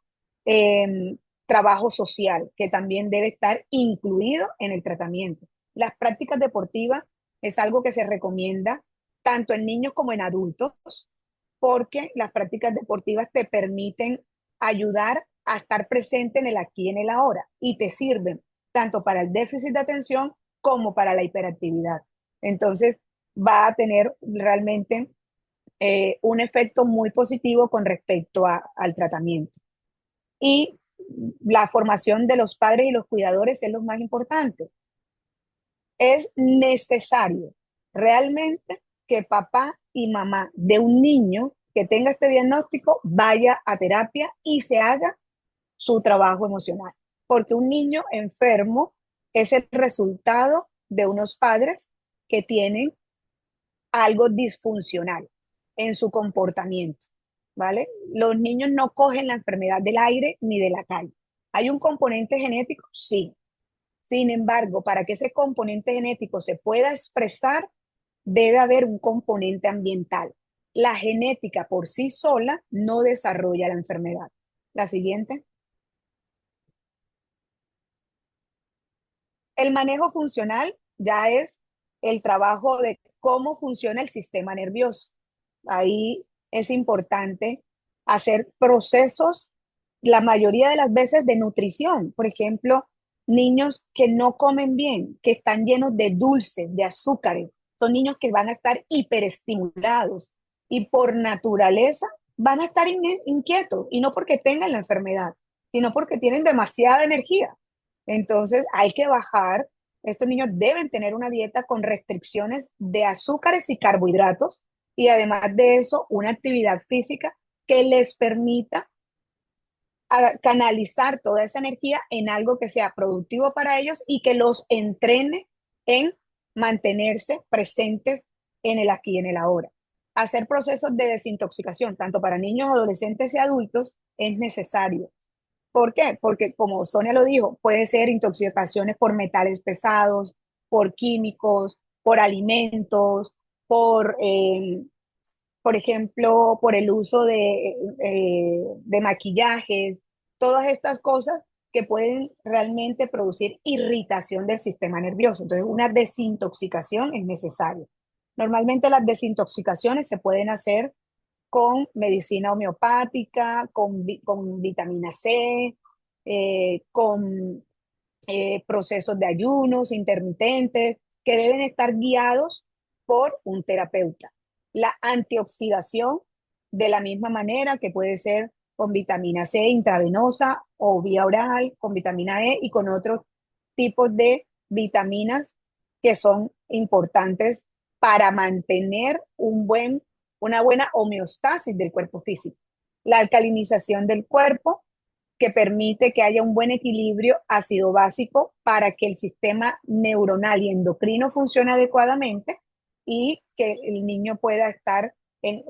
eh, trabajo social, que también debe estar incluido en el tratamiento. Las prácticas deportivas es algo que se recomienda tanto en niños como en adultos, porque las prácticas deportivas te permiten ayudar a estar presente en el aquí y en el ahora y te sirven tanto para el déficit de atención como para la hiperactividad. Entonces, va a tener realmente un efecto muy positivo con respecto al tratamiento. Y la formación de los padres y los cuidadores es lo más importante. Es necesario realmente que papá y mamá de un niño que tenga este diagnóstico vaya a terapia y se haga su trabajo emocional, porque un niño enfermo es el resultado de unos padres que tienen algo disfuncional en su comportamiento, ¿vale? Los niños no cogen la enfermedad del aire ni de la calle. ¿Hay un componente genético? Sí. Sin embargo, para que ese componente genético se pueda expresar, debe haber un componente ambiental. La genética por sí sola no desarrolla la enfermedad. La siguiente. El manejo funcional ya es el trabajo de cómo funciona el sistema nervioso. Ahí es importante hacer procesos, la mayoría de las veces de nutrición. Por ejemplo, niños que no comen bien, que están llenos de dulces, de azúcares, son niños que van a estar hiperestimulados y por naturaleza van a estar inquietos y no porque tengan la enfermedad, sino porque tienen demasiada energía. Entonces hay que bajar. Estos niños deben tener una dieta con restricciones de azúcares y carbohidratos y además de eso, una actividad física que les permita canalizar toda esa energía en algo que sea productivo para ellos y que los entrene en mantenerse presentes en el aquí y en el ahora. Hacer procesos de desintoxicación, tanto para niños, adolescentes y adultos, es necesario. ¿Por qué? Porque como Sonia lo dijo, puede ser intoxicaciones por metales pesados, por químicos, por alimentos, por ejemplo, por el uso de maquillajes, todas estas cosas que pueden realmente producir irritación del sistema nervioso. Entonces, una desintoxicación es necesaria. Normalmente las desintoxicaciones se pueden hacer con medicina homeopática, con vitamina C, con procesos de ayunos intermitentes que deben estar guiados por un terapeuta. La antioxidación, de la misma manera que puede ser con vitamina C intravenosa o vía oral, con vitamina E y con otros tipos de vitaminas que son importantes para mantener una buena homeostasis del cuerpo físico. La alcalinización del cuerpo, que permite que haya un buen equilibrio ácido básico para que el sistema neuronal y endocrino funcione adecuadamente y que el niño pueda estar en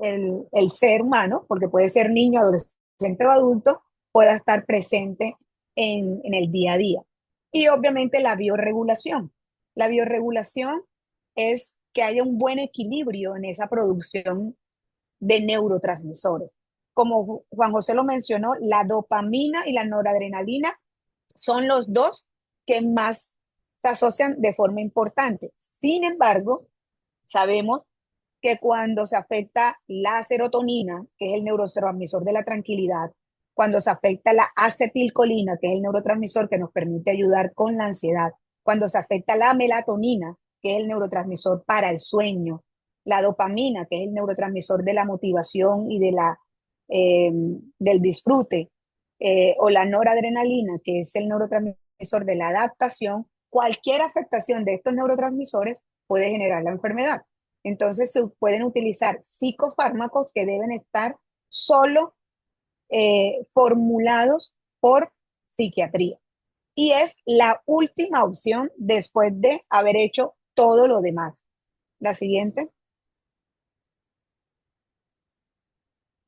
el ser humano, porque puede ser niño, adolescente o adulto, pueda estar presente en el día a día. Y obviamente la biorregulación. La biorregulación es que haya un buen equilibrio en esa producción de neurotransmisores. Como Juan José lo mencionó, la dopamina y la noradrenalina son los dos que más se asocian de forma importante. Sin embargo, sabemos que cuando se afecta la serotonina, que es el neurotransmisor de la tranquilidad, cuando se afecta la acetilcolina, que es el neurotransmisor que nos permite ayudar con la ansiedad, cuando se afecta la melatonina, que es el neurotransmisor para el sueño, la dopamina, que es el neurotransmisor de la motivación y del disfrute, o la noradrenalina, que es el neurotransmisor de la adaptación, cualquier afectación de estos neurotransmisores puede generar la enfermedad. Entonces se pueden utilizar psicofármacos que deben estar solo formulados por psiquiatría. Y es la última opción después de haber hecho todo lo demás. La siguiente.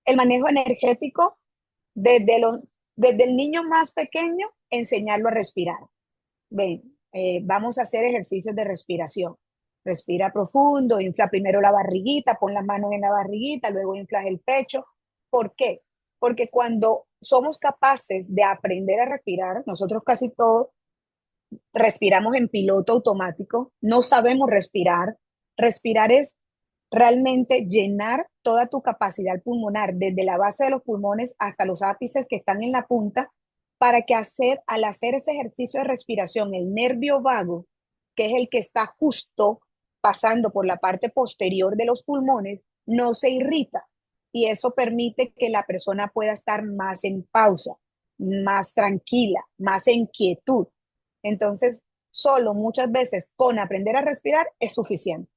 El manejo energético desde, desde el niño más pequeño, enseñarlo a respirar. Ven, vamos a hacer ejercicios de respiración. Respira profundo, infla primero la barriguita, pon las manos en la barriguita, luego inflas el pecho. ¿Por qué? Porque cuando somos capaces de aprender a respirar, nosotros casi todos respiramos en piloto automático, no sabemos respirar. Respirar es realmente llenar toda tu capacidad pulmonar, desde la base de los pulmones hasta los ápices que están en la punta, para que al hacer ese ejercicio de respiración, el nervio vago, que es el que está justo pasando por la parte posterior de los pulmones, no se irrita. Y eso permite que la persona pueda estar más en pausa, más tranquila, más en quietud. Entonces, solo muchas veces con aprender a respirar es suficiente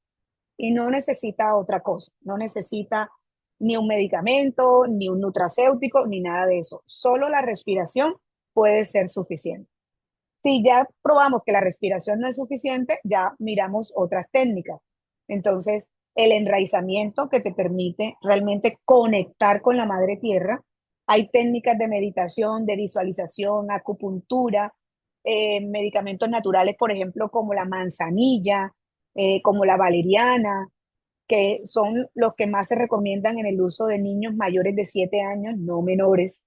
y no necesita otra cosa, no necesita ni un medicamento, ni un nutracéutico, ni nada de eso. Solo la respiración puede ser suficiente. Si ya probamos que la respiración no es suficiente, ya miramos otras técnicas. Entonces, el enraizamiento que te permite realmente conectar con la madre tierra. Hay técnicas de meditación, de visualización, acupuntura, medicamentos naturales, por ejemplo, como la manzanilla, como la valeriana, que son los que más se recomiendan en el uso de niños mayores de 7 años, no menores,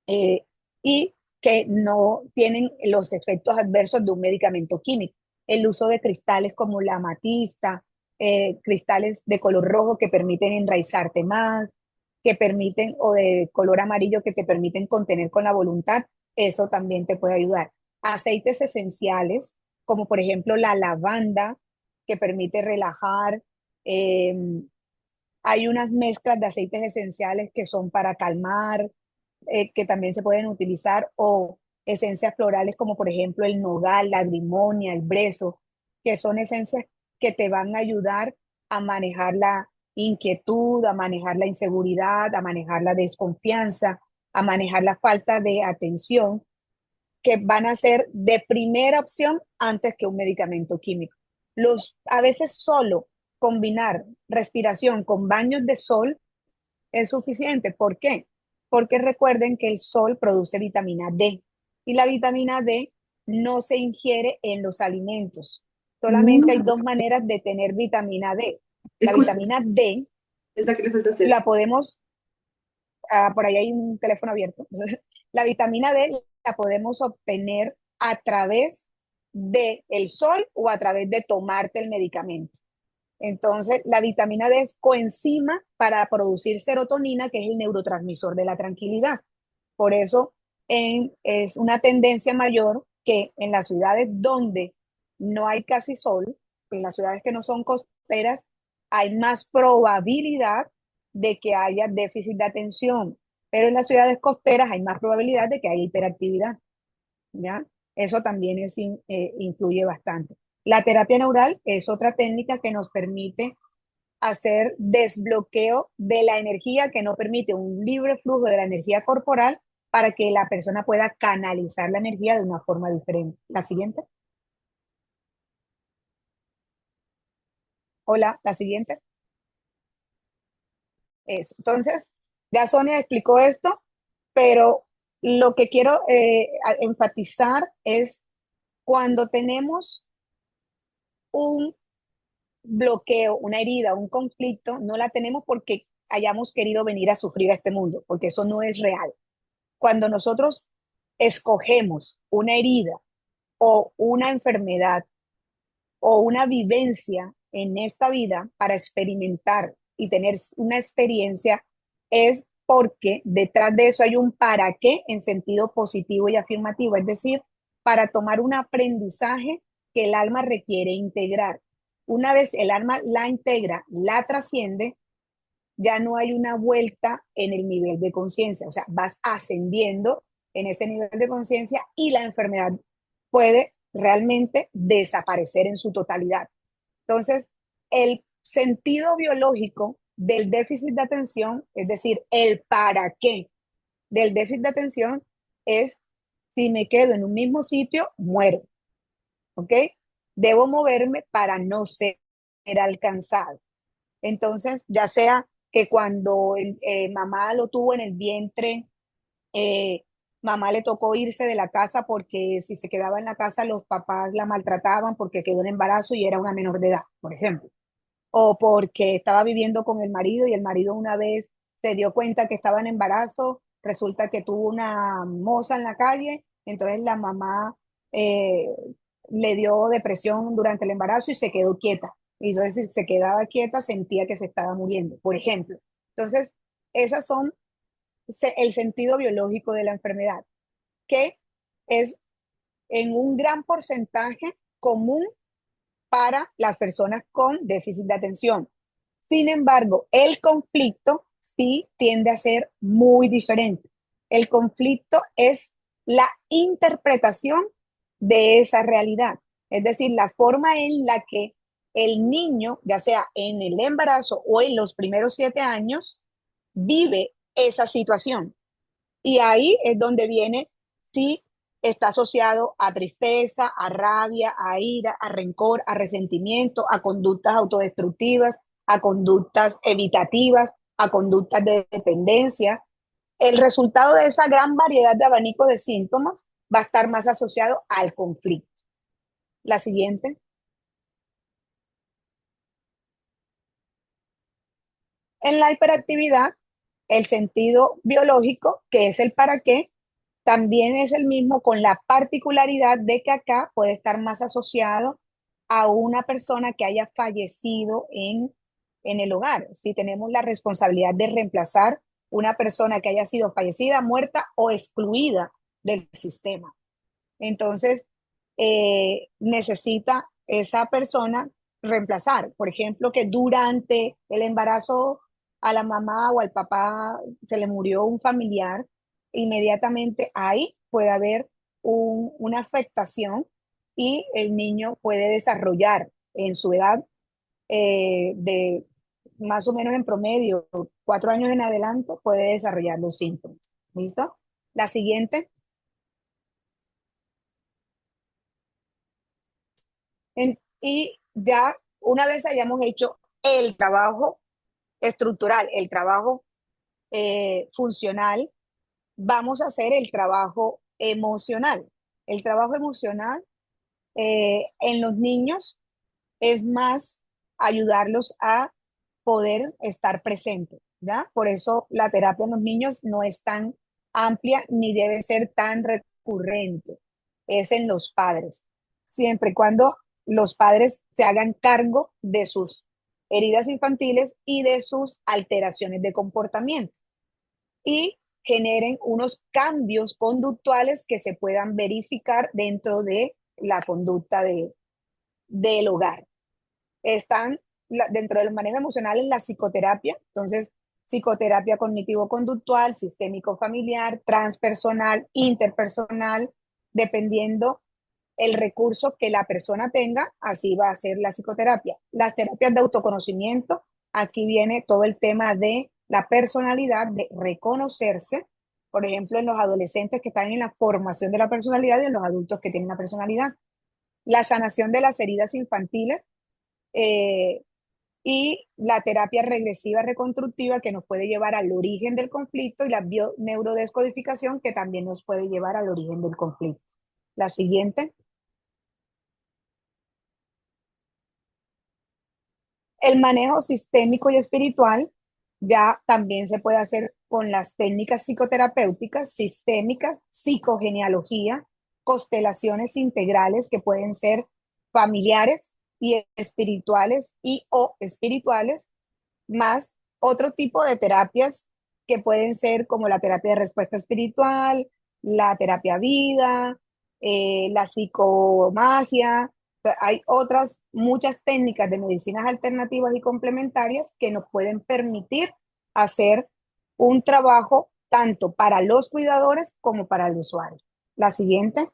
eh, y que no tienen los efectos adversos de un medicamento químico. El uso de cristales como la amatista, cristales de color rojo que permiten enraizarte más, que permiten, o de color amarillo que te permiten contener con la voluntad, eso también te puede ayudar. Aceites esenciales, como por ejemplo la lavanda, que permite relajar. Eh, Hay unas mezclas de aceites esenciales que son para calmar, que también se pueden utilizar, o esencias florales como por ejemplo el nogal, la grimonia, el brezo, que son esencias que te van a ayudar a manejar la inquietud, a manejar la inseguridad, a manejar la desconfianza, a manejar la falta de atención, que van a ser de primera opción antes que un medicamento químico. A veces solo combinar respiración con baños de sol es suficiente. ¿Por qué? Porque recuerden que el sol produce vitamina D y la vitamina D no se ingiere en los alimentos. Solamente hay Mm, dos maneras de tener vitamina D. La escucha, vitamina D esa que le falta hacer. la podemos, por ahí hay un teléfono abierto, la vitamina D la podemos obtener a través del sol o a través de tomarte el medicamento. Entonces, la vitamina D es coenzima para producir serotonina, que es el neurotransmisor de la tranquilidad. Por eso es una tendencia mayor que en las ciudades donde no hay casi sol, en las ciudades que no son costeras, hay más probabilidad de que haya déficit de atención, pero en las ciudades costeras hay más probabilidad de que haya hiperactividad, ¿ya? Eso también influye bastante. La terapia neural es otra técnica que nos permite hacer desbloqueo de la energía, que no permite un libre flujo de la energía corporal para que la persona pueda canalizar la energía de una forma diferente. La siguiente. Hola, la siguiente. Eso. Entonces, ya Sonia explicó esto, pero lo que quiero enfatizar es cuando tenemos un bloqueo, una herida, un conflicto, no la tenemos porque hayamos querido venir a sufrir a este mundo, porque eso no es real. Cuando nosotros escogemos una herida o una enfermedad o una vivencia en esta vida para experimentar y tener una experiencia, es porque detrás de eso hay un para qué en sentido positivo y afirmativo, es decir, para tomar un aprendizaje que el alma requiere integrar. Una vez el alma la integra, la trasciende, ya no hay una vuelta en el nivel de conciencia, o sea, vas ascendiendo en ese nivel de conciencia y la enfermedad puede realmente desaparecer en su totalidad. Entonces, el sentido biológico del déficit de atención, es decir, el para qué del déficit de atención es: si me quedo en un mismo sitio, muero, ¿ok? Debo moverme para no ser alcanzado. Entonces, ya sea que cuando mamá lo tuvo en el vientre, eh, mamá le tocó irse de la casa porque si se quedaba en la casa los papás la maltrataban porque quedó en embarazo y era una menor de edad, por ejemplo. O porque estaba viviendo con el marido y el marido una vez se dio cuenta que estaba en embarazo, resulta que tuvo una moza en la calle, entonces la mamá eh, le dio depresión durante el embarazo y se quedó quieta. Y entonces si se quedaba quieta sentía que se estaba muriendo, por ejemplo. Entonces, esas son el sentido biológico de la enfermedad, que es en un gran porcentaje común para las personas con déficit de atención. Sin embargo, el conflicto sí tiende a ser muy diferente. El conflicto es la interpretación de esa realidad, es decir, la forma en la que el niño, ya sea en el embarazo o en los primeros 7 años, vive esa situación. Y ahí es donde viene si está asociado a tristeza, a rabia, a ira, a rencor, a resentimiento, a conductas autodestructivas, a conductas evitativas, a conductas de dependencia. El resultado de esa gran variedad de abanico de síntomas va a estar más asociado al conflicto. La siguiente. En la hiperactividad, el sentido biológico, que es el para qué, también es el mismo, con la particularidad de que acá puede estar más asociado a una persona que haya fallecido en el hogar. Si tenemos la responsabilidad de reemplazar una persona que haya sido fallecida, muerta o excluida del sistema. Entonces, necesita esa persona reemplazar. Por ejemplo, que durante el embarazo a la mamá o al papá se le murió un familiar, inmediatamente ahí puede haber una afectación y el niño puede desarrollar en su edad de más o menos en promedio 4 años en adelante, puede desarrollar los síntomas. ¿Listo? La siguiente. Y ya una vez hayamos hecho el trabajo estructural, el trabajo funcional, vamos a hacer el trabajo emocional. El trabajo emocional en los niños es más ayudarlos a poder estar presentes, ¿ya? Por eso la terapia en los niños no es tan amplia ni debe ser tan recurrente. Es en los padres. Siempre y cuando los padres se hagan cargo de sus heridas infantiles y de sus alteraciones de comportamiento y generen unos cambios conductuales que se puedan verificar dentro de la conducta del hogar. Están dentro del manejo emocional en la psicoterapia, entonces psicoterapia cognitivo-conductual, sistémico familiar, transpersonal, interpersonal, dependiendo el recurso que la persona tenga, así va a ser la psicoterapia. Las terapias de autoconocimiento, aquí viene todo el tema de la personalidad, de reconocerse, por ejemplo, en los adolescentes que están en la formación de la personalidad y en los adultos que tienen la personalidad. La sanación de las heridas infantiles, eh, y la terapia regresiva reconstructiva que nos puede llevar al origen del conflicto y la bioneurodescodificación que también nos puede llevar al origen del conflicto. La siguiente. El manejo sistémico y espiritual ya también se puede hacer con las técnicas psicoterapéuticas, sistémicas, psicogenealogía, constelaciones integrales que pueden ser familiares y espirituales o espirituales, más otro tipo de terapias que pueden ser como la terapia de respuesta espiritual, la terapia vida, la psicomagia. Hay otras muchas técnicas de medicinas alternativas y complementarias que nos pueden permitir hacer un trabajo tanto para los cuidadores como para el usuario. La siguiente.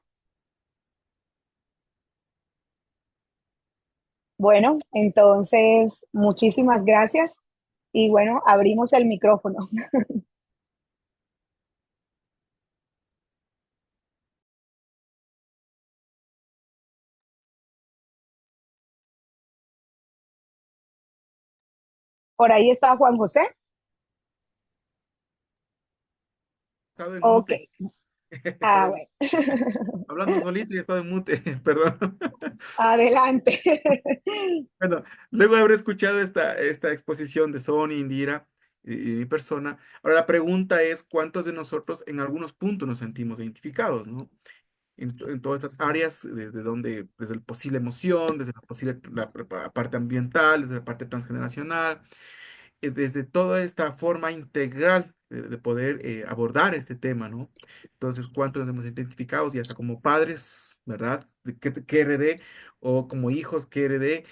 Bueno, entonces, muchísimas gracias y bueno, abrimos el micrófono. Por ahí está Juan José. Estado en Ok, mute. Estado en- bueno, hablando solito y he estado en mute, perdón. adelante. Bueno, luego de haber escuchado esta exposición de Sony, Indira y mi persona, ahora la pregunta es cuántos de nosotros en algunos puntos nos sentimos identificados, ¿no? En todas estas áreas, desde donde, desde la posible emoción, desde la posible la parte ambiental, desde la parte transgeneracional, desde toda esta forma integral de poder abordar este tema, ¿no? Entonces, ¿cuántos nos hemos identificado, ya sea como padres, ¿verdad? ¿Qué heredé? O como hijos, ¿qué heredé?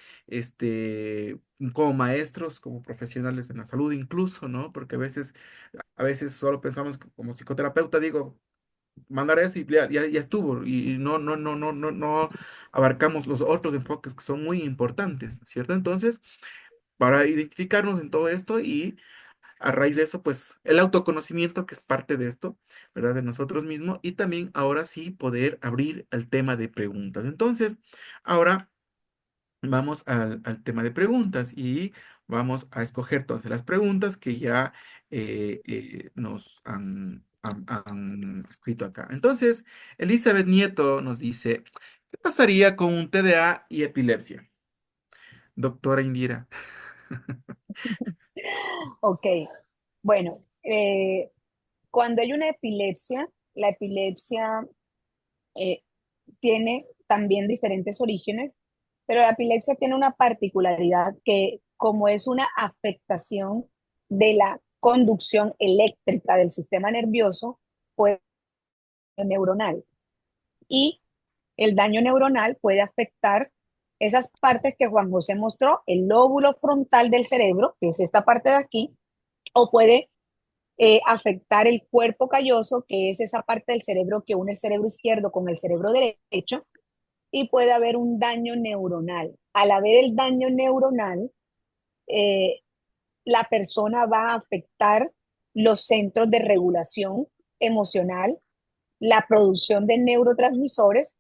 Como maestros, como profesionales en la salud incluso, ¿no? Porque a veces solo pensamos como psicoterapeuta, digo, mandar eso y ya estuvo, y no abarcamos los otros enfoques que son muy importantes, ¿cierto? Entonces, para identificarnos en todo esto y a raíz de eso, pues el autoconocimiento que es parte de esto, ¿verdad? De nosotros mismos y también ahora sí poder abrir el tema de preguntas. Entonces, ahora vamos al tema de preguntas y vamos a escoger todas las preguntas que ya nos han escrito acá. Entonces, Elizabeth Nieto nos dice, ¿qué pasaría con un TDA y epilepsia? Doctora Indira. Ok, bueno, cuando hay una epilepsia, la epilepsia eh, tiene también diferentes orígenes, pero la epilepsia tiene una particularidad que como es una afectación de la conducción eléctrica del sistema nervioso, pues neuronal. Y el daño neuronal puede afectar esas partes que Juan José mostró, el lóbulo frontal del cerebro, que es esta parte de aquí, o puede afectar el cuerpo calloso, que es esa parte del cerebro que une el cerebro izquierdo con el cerebro derecho, y puede haber un daño neuronal. Al haber el daño neuronal, eh, la persona va a afectar los centros de regulación emocional, la producción de neurotransmisores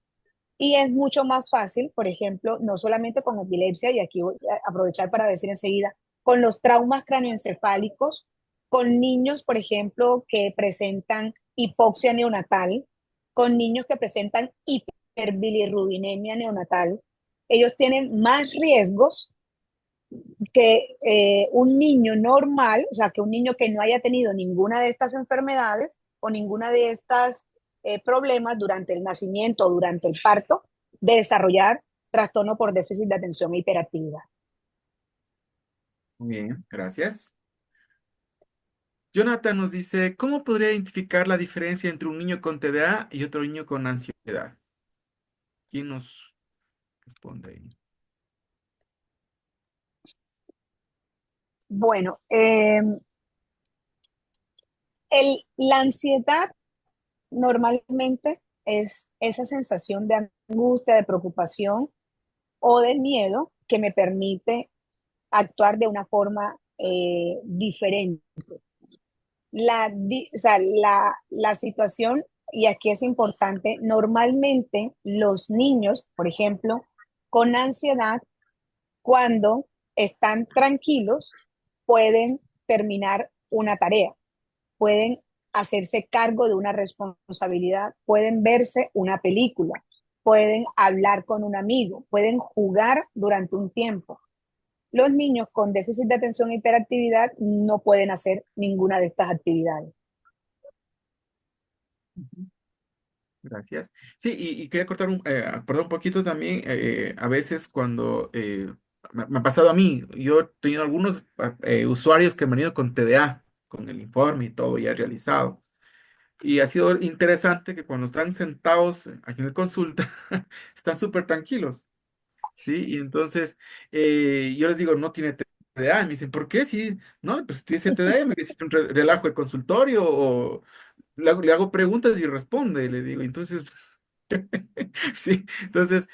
y es mucho más fácil, por ejemplo, no solamente con epilepsia, y aquí voy a aprovechar para decir enseguida, con los traumas cráneoencefálicos, con niños, por ejemplo, que presentan hipoxia neonatal, con niños que presentan hiperbilirrubinemia neonatal. Ellos tienen más riesgos que un niño normal, o sea, que un niño que no haya tenido ninguna de estas enfermedades o ninguna de estas problemas durante el nacimiento o durante el parto, de desarrollar trastorno por déficit de atención e hiperactividad. Muy bien, gracias. Jonathan nos dice, ¿cómo podría identificar la diferencia entre un niño con TDA y otro niño con ansiedad? ¿Quién nos responde ahí? Bueno, la ansiedad normalmente es esa sensación de angustia, de preocupación o de miedo que me permite actuar de una forma diferente. O sea, la situación, y aquí es importante, normalmente los niños, por ejemplo, con ansiedad, cuando están tranquilos, pueden terminar una tarea, pueden hacerse cargo de una responsabilidad, pueden verse una película, pueden hablar con un amigo, pueden jugar durante un tiempo. Los niños con déficit de atención e hiperactividad no pueden hacer ninguna de estas actividades. Ujú. Gracias. Sí, y quería cortar perdón, un poquito también, a veces cuando me ha pasado a mí, yo he tenido algunos usuarios que han venido con TDA, con el informe y todo ya realizado. Y ha sido interesante que cuando están sentados aquí en el consulta, están súper tranquilos. ¿Sí? Y entonces yo les digo, no tiene TDA. Me dicen, ¿por qué? Sí, no, pues si tuviese TDA, me dice un relajo de consultorio o le hago preguntas y responde, le digo. Entonces, Sí, entonces,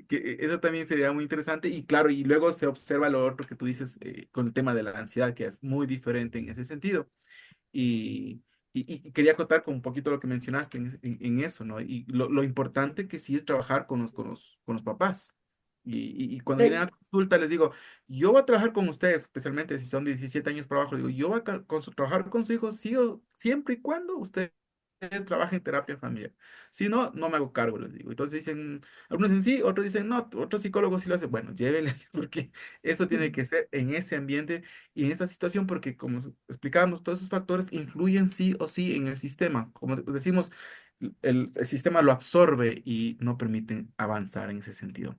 eso también sería muy interesante y claro, y luego se observa lo otro que tú dices con el tema de la ansiedad, que es muy diferente en ese sentido. Y, y quería contar con un poquito lo que mencionaste en eso, ¿no? Y lo importante que sí es trabajar con los papás. Y cuando vienen Eh, a consulta les digo, yo voy a trabajar con ustedes, especialmente si son de 17 años para abajo, digo, yo voy a trabajar con su hijo sí siempre y cuando ustedes trabajen en terapia familiar. Si no, no me hago cargo, les digo. Entonces dicen, algunos dicen sí, otros dicen no, otros psicólogos sí lo hacen. Bueno, llévenles, porque eso tiene que ser en ese ambiente y en esta situación, porque como explicábamos, todos esos factores influyen sí o sí en el sistema. Como decimos, el sistema lo absorbe y no permiten avanzar en ese sentido.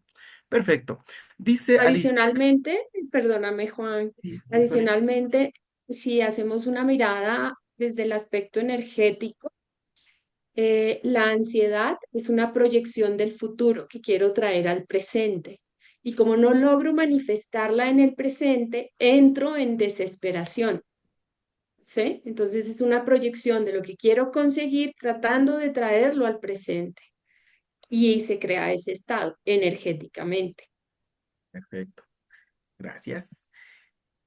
Perfecto. Dice Alicia. Adicionalmente, perdóname, Juan, Sí, sí, Sonia. adicionalmente, si hacemos una mirada desde el aspecto energético, la ansiedad es una proyección del futuro que quiero traer al presente. Y como no logro manifestarla en el presente, entro en desesperación. ¿Sí? Entonces es una proyección de lo que quiero conseguir tratando de traerlo al presente. Y se crea ese estado energéticamente. Perfecto. Gracias.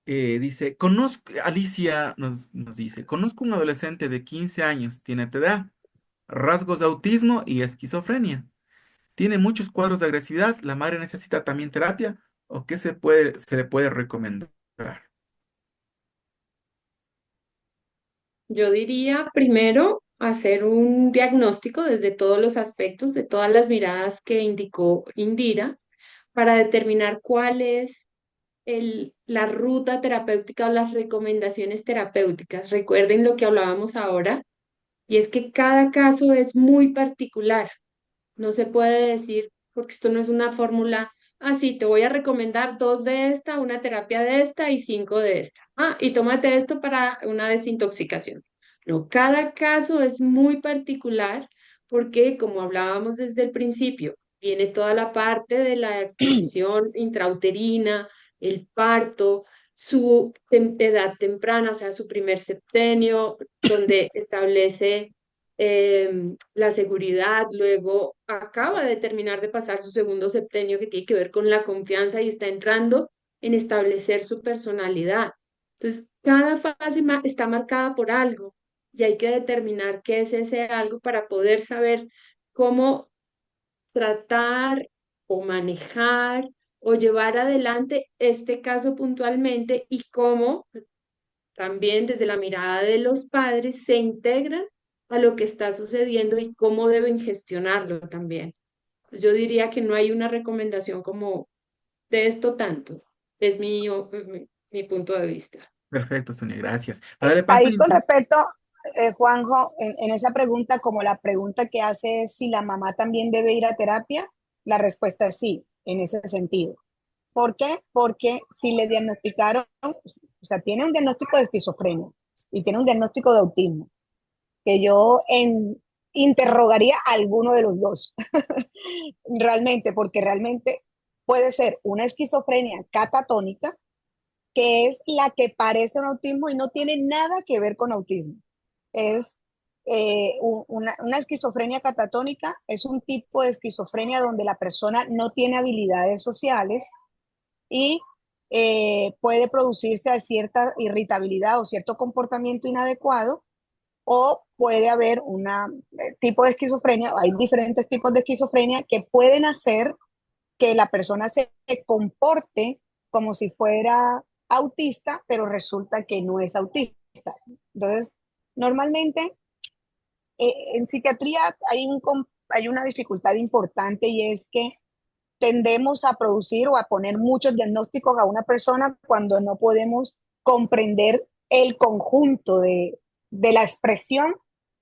Dice, Alicia nos dice, conozco un adolescente de 15 años, tiene TDA, rasgos de autismo y esquizofrenia. Tiene muchos cuadros de agresividad. ¿La madre necesita también terapia? ¿O qué se le puede recomendar? Yo diría primero hacer un diagnóstico desde todos los aspectos, de todas las miradas que indicó Indira, para determinar cuál es la ruta terapéutica o las recomendaciones terapéuticas. Recuerden lo que hablábamos ahora, y es que cada caso es muy particular. No se puede decir, porque esto no es una fórmula, ah, sí, te voy a recomendar dos de esta, una terapia de esta y cinco de esta. Ah, y tómate esto para una desintoxicación. No, cada caso es muy particular porque, como hablábamos desde el principio, viene toda la parte de la exposición intrauterina, el parto, su edad temprana, o sea, su primer septenio, donde establece la seguridad, luego acaba de terminar de pasar su segundo septenio que tiene que ver con la confianza y está entrando en establecer su personalidad. Entonces, cada fase está marcada por algo y hay que determinar qué es ese algo para poder saber cómo tratar o manejar o llevar adelante este caso puntualmente y cómo también desde la mirada de los padres se integran a lo que está sucediendo y cómo deben gestionarlo también. Pues yo diría que no hay una recomendación como de esto tanto. Es mi punto de vista. Perfecto, Sonia, gracias. Para darle paso Ahí a con respecto, Juanjo, en esa pregunta, como la pregunta que hace es si la mamá también debe ir a terapia, la respuesta es sí, en ese sentido. ¿Por qué? Porque si le diagnosticaron, o sea, tiene un diagnóstico de esquizofrenia y tiene un diagnóstico de autismo, que interrogaría a alguno de los dos, realmente, porque realmente puede ser una esquizofrenia catatónica, que es la que parece un autismo y no tiene nada que ver con autismo. Es una esquizofrenia catatónica, es un tipo de esquizofrenia donde la persona no tiene habilidades sociales y puede producirse a cierta irritabilidad o cierto comportamiento inadecuado, o puede haber un tipo de esquizofrenia, hay diferentes tipos de esquizofrenia que pueden hacer que la persona se comporte como si fuera autista, pero resulta que no es autista. Entonces, normalmente en psiquiatría hay una dificultad importante, y es que tendemos a producir o a poner muchos diagnósticos a una persona cuando no podemos comprender el conjunto de la expresión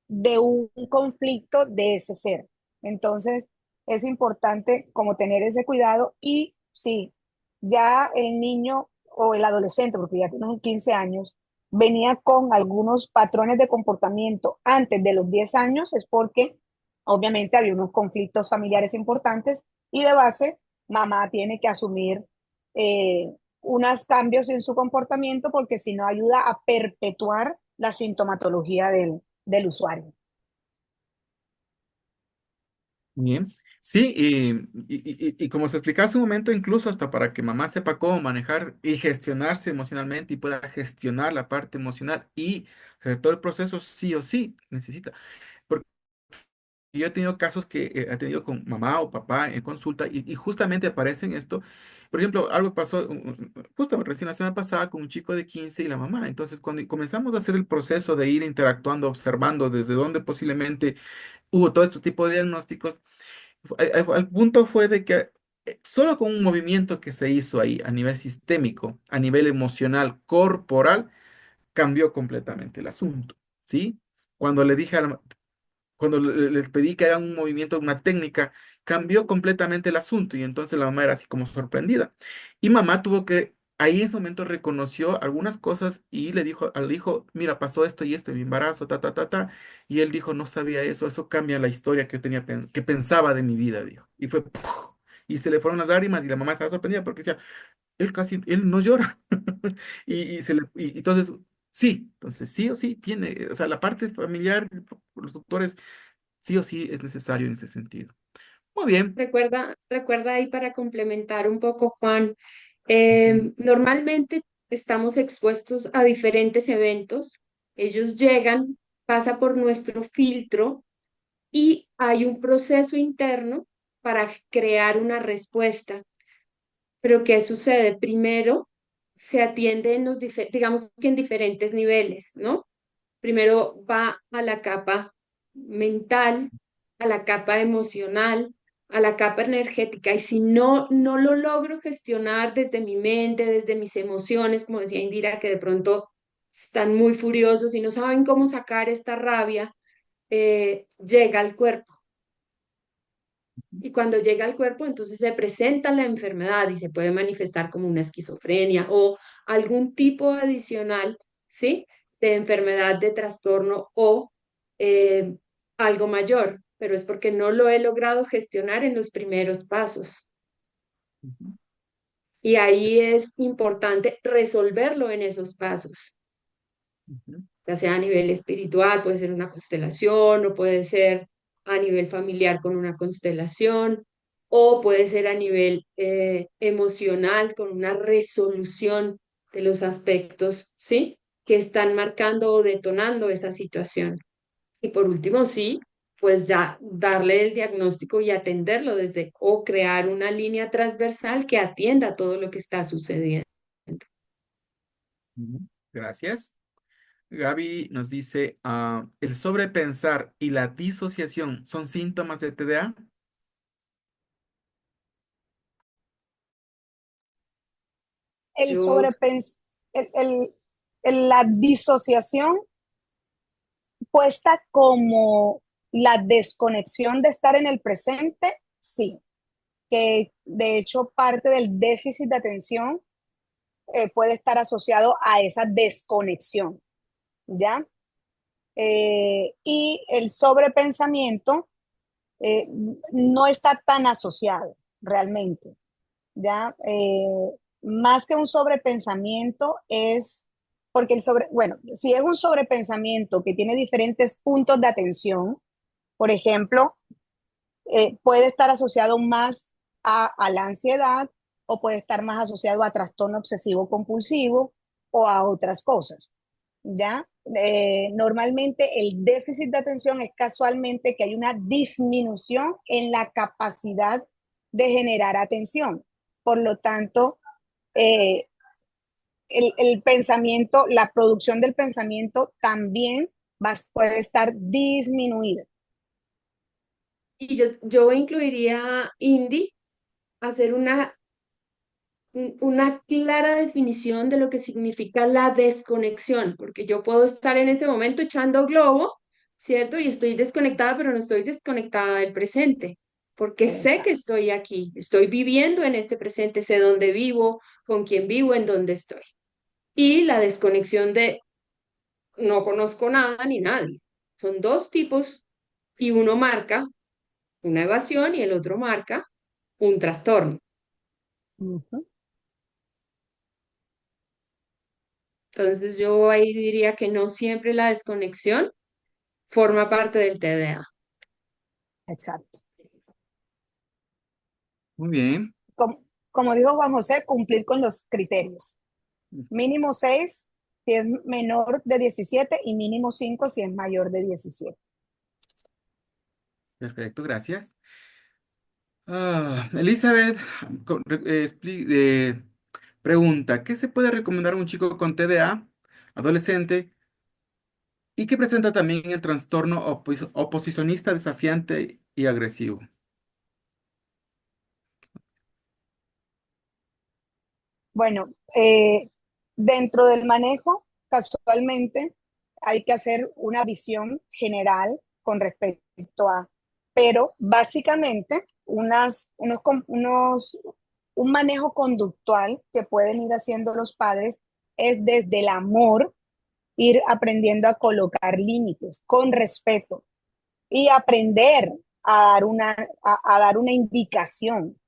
de un conflicto de ese ser. Entonces, es importante como tener ese cuidado, y sí, ya el niño o el adolescente, porque ya tiene unos 15 años, venía con algunos patrones de comportamiento antes de los 10 años, es porque obviamente había unos conflictos familiares importantes, y de base mamá tiene que asumir unos cambios en su comportamiento, porque si no ayuda a perpetuar la sintomatología del usuario. Bien. Sí, y como se explicaba hace un momento, incluso hasta para que mamá sepa cómo manejar y gestionarse emocionalmente y pueda gestionar la parte emocional y todo el proceso, sí o sí necesita. Porque yo he tenido casos que he tenido con mamá o papá en consulta y justamente aparecen esto. Por ejemplo, algo pasó justo recién la semana pasada con un chico de 15 y la mamá. Entonces, cuando comenzamos a hacer el proceso de ir interactuando, observando desde dónde posiblemente hubo todo este tipo de diagnósticos, al punto fue de que solo con un movimiento que se hizo ahí a nivel sistémico, a nivel emocional, corporal, cambió completamente el asunto, ¿sí? Cuando le dije a la, cuando les pedí que hagan un movimiento, una técnica, cambió completamente el asunto y entonces la mamá era así como sorprendida. Y mamá tuvo que, ahí en ese momento reconoció algunas cosas y le dijo al hijo, mira, pasó esto y esto en mi embarazo, ta, ta, ta, ta. Y él dijo, no sabía eso, eso cambia la historia que yo tenía, que pensaba de mi vida, dijo. Y fue, ¡puf! Y se le fueron las lágrimas y la mamá estaba sorprendida porque decía, él casi, él no llora. Y entonces, sí, entonces sí o sí tiene, o sea, la parte familiar, los doctores sí o sí es necesario en ese sentido. Muy bien. Recuerda ahí para complementar un poco, Juan, Ujú, normalmente estamos expuestos a diferentes eventos, ellos llegan, pasa por nuestro filtro y hay un proceso interno para crear una respuesta. Pero ¿qué sucede? Primero se atiende en digamos que en diferentes niveles, ¿no? Primero va a la capa mental, a la capa emocional, a la capa energética. Y si no lo logro gestionar desde mi mente, desde mis emociones, como decía Indira, que de pronto están muy furiosos y no saben cómo sacar esta rabia, llega al cuerpo. Y cuando llega al cuerpo, entonces se presenta la enfermedad y se puede manifestar como una esquizofrenia o algún tipo adicional, ¿sí? De enfermedad, de trastorno o eh, algo mayor, pero es porque no lo he logrado gestionar en los primeros pasos. ujú, Y ahí es importante resolverlo en esos pasos, ujú, ya sea a nivel espiritual, puede ser una constelación, o puede ser a nivel familiar con una constelación, o puede ser a nivel emocional con una resolución de los aspectos, ¿sí? Que están marcando o detonando esa situación. Y por último, sí, pues ya darle el diagnóstico y atenderlo desde, o crear una línea transversal que atienda todo lo que está sucediendo. ujú. Gracias. Gaby nos dice, ¿el sobrepensar y la disociación son síntomas de TDA? El Yo sobrepens la disociación puesta como la desconexión de estar en el presente, sí, que de hecho parte del déficit de atención puede estar asociado a esa desconexión, ¿ya? Y el sobrepensamiento eh, no está tan asociado realmente, ¿ya? Más que un sobrepensamiento es, porque bueno, si es un sobrepensamiento que tiene diferentes puntos de atención, por ejemplo, puede estar asociado más a la ansiedad o puede estar más asociado a trastorno obsesivo compulsivo o a otras cosas, ¿ya? Normalmente el déficit de atención es casualmente que hay una disminución en la capacidad de generar atención. Por lo tanto, eh, el pensamiento, la producción del pensamiento también puede estar disminuida. Y yo incluiría, Indy, hacer una clara definición de lo que significa la desconexión, porque yo puedo estar en ese momento echando globo, ¿cierto? Y estoy desconectada, pero no estoy desconectada del presente, porque sé que Exacto. estoy aquí, estoy viviendo en este presente, sé dónde vivo, con quién vivo, en dónde estoy. Y la desconexión de no conozco nada ni nadie. Son dos tipos y uno marca una evasión y el otro marca un trastorno. Ujú. Entonces yo ahí diría que no siempre la desconexión forma parte del TDA. Exacto. Muy bien. Como, como dijo Juan José, cumplir con los criterios. Mínimo 6 si es menor de 17 y mínimo 5 si es mayor de 17. Perfecto, gracias. Elizabeth pregunta, ¿qué se puede recomendar a un chico con TDA, adolescente, y que presenta también el trastorno oposicionista desafiante y agresivo? Bueno, dentro del manejo, casualmente, hay que hacer una visión general con respecto a, pero básicamente un manejo conductual que pueden ir haciendo los padres es desde el amor ir aprendiendo a colocar límites con respeto y aprender a dar una indicación,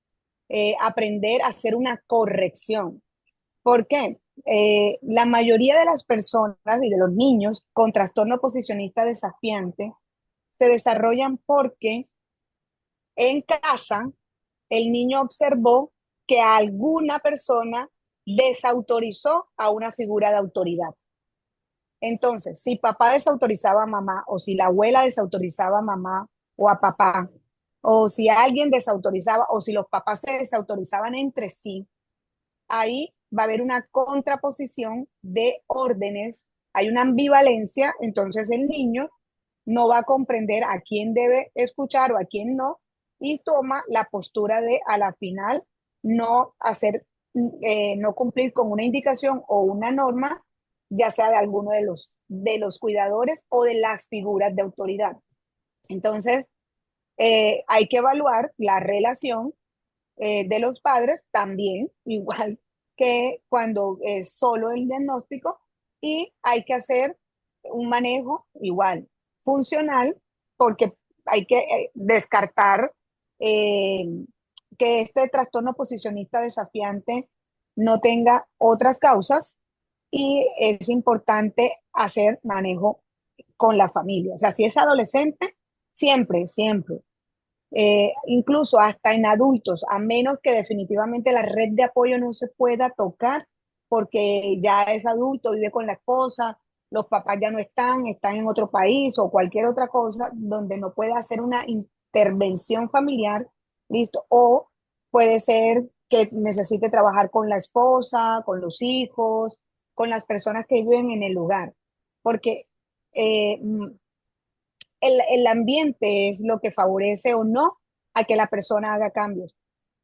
aprender a hacer una corrección. ¿Por qué? La mayoría de las personas y de los niños con trastorno oposicionista desafiante se desarrollan porque en casa el niño observó que alguna persona desautorizó a una figura de autoridad. Entonces, si papá desautorizaba a mamá o si la abuela desautorizaba a mamá o a papá, o si alguien desautorizaba o si los papás se desautorizaban entre sí, ahí va a haber una contraposición de órdenes, hay una ambivalencia, entonces el niño no va a comprender a quién debe escuchar o a quién no, y toma la postura de a la final no hacer, no cumplir con una indicación o una norma, ya sea de alguno de los cuidadores o de las figuras de autoridad. Entonces, hay que evaluar la relación de los padres también, igual que cuando es solo el diagnóstico, y hay que hacer un manejo igual funcional, porque hay que descartar eh, que este trastorno posicionista desafiante no tenga otras causas y es importante hacer manejo con la familia. O sea, si es adolescente, siempre, siempre incluso hasta en adultos, a menos que definitivamente la red de apoyo no se pueda tocar porque ya es adulto, vive con la esposa, los papás ya no están, están en otro país o cualquier otra cosa donde no pueda hacer una intervención familiar, listo, o puede ser que necesite trabajar con la esposa, con los hijos, con las personas que viven en el lugar, porque eh, el ambiente es lo que favorece o no a que la persona haga cambios.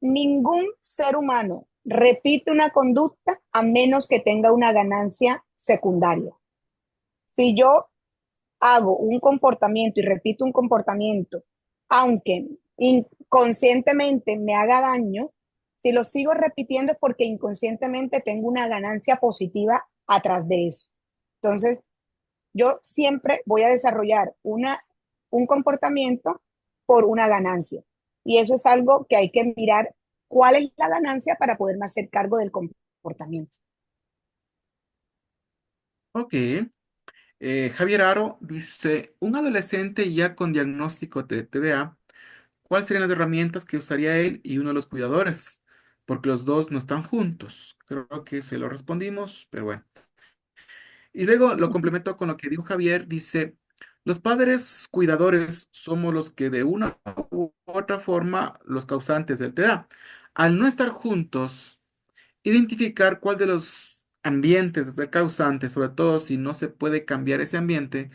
Ningún ser humano repite una conducta a menos que tenga una ganancia secundaria. Si yo hago un comportamiento y repito un comportamiento, aunque inconscientemente me haga daño, si lo sigo repitiendo es porque inconscientemente tengo una ganancia positiva atrás de eso. Entonces, yo siempre voy a desarrollar un comportamiento por una ganancia. Y eso es algo que hay que mirar cuál es la ganancia para poderme hacer cargo del comportamiento. Ok. Javier Aro dice, un adolescente ya con diagnóstico de TDA, ¿cuáles serían las herramientas que usaría él y uno de los cuidadores? Porque los dos no están juntos. Creo que se lo respondimos, pero bueno. Y luego lo complemento con lo que dijo Javier, dice, los padres cuidadores somos los que de una u otra forma los causantes del TDA. Al no estar juntos, identificar cuál de los ambientes es el causante, sobre todo si no se puede cambiar ese ambiente,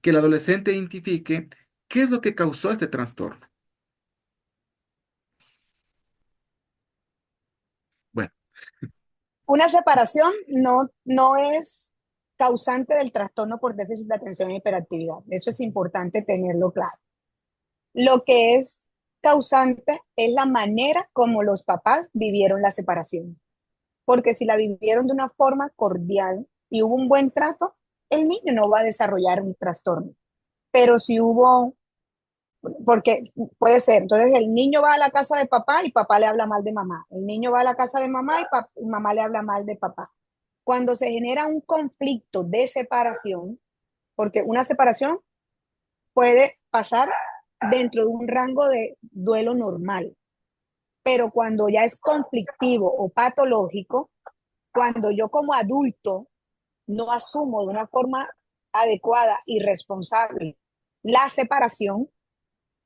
que el adolescente identifique qué es lo que causó este trastorno. Bueno, Una separación no es causante del trastorno por déficit de atención e hiperactividad. Eso es importante tenerlo claro. Lo que es causante es la manera como los papás vivieron la separación. Porque si la vivieron de una forma cordial y hubo un buen trato, el niño no va a desarrollar un trastorno. Pero si hubo, porque puede ser, entonces el niño va a la casa de papá y papá le habla mal de mamá. El niño va a la casa de mamá y mamá le habla mal de papá. Cuando se genera un conflicto de separación, porque una separación puede pasar dentro de un rango de duelo normal, pero cuando ya es conflictivo o patológico, cuando yo como adulto no asumo de una forma adecuada y responsable la separación,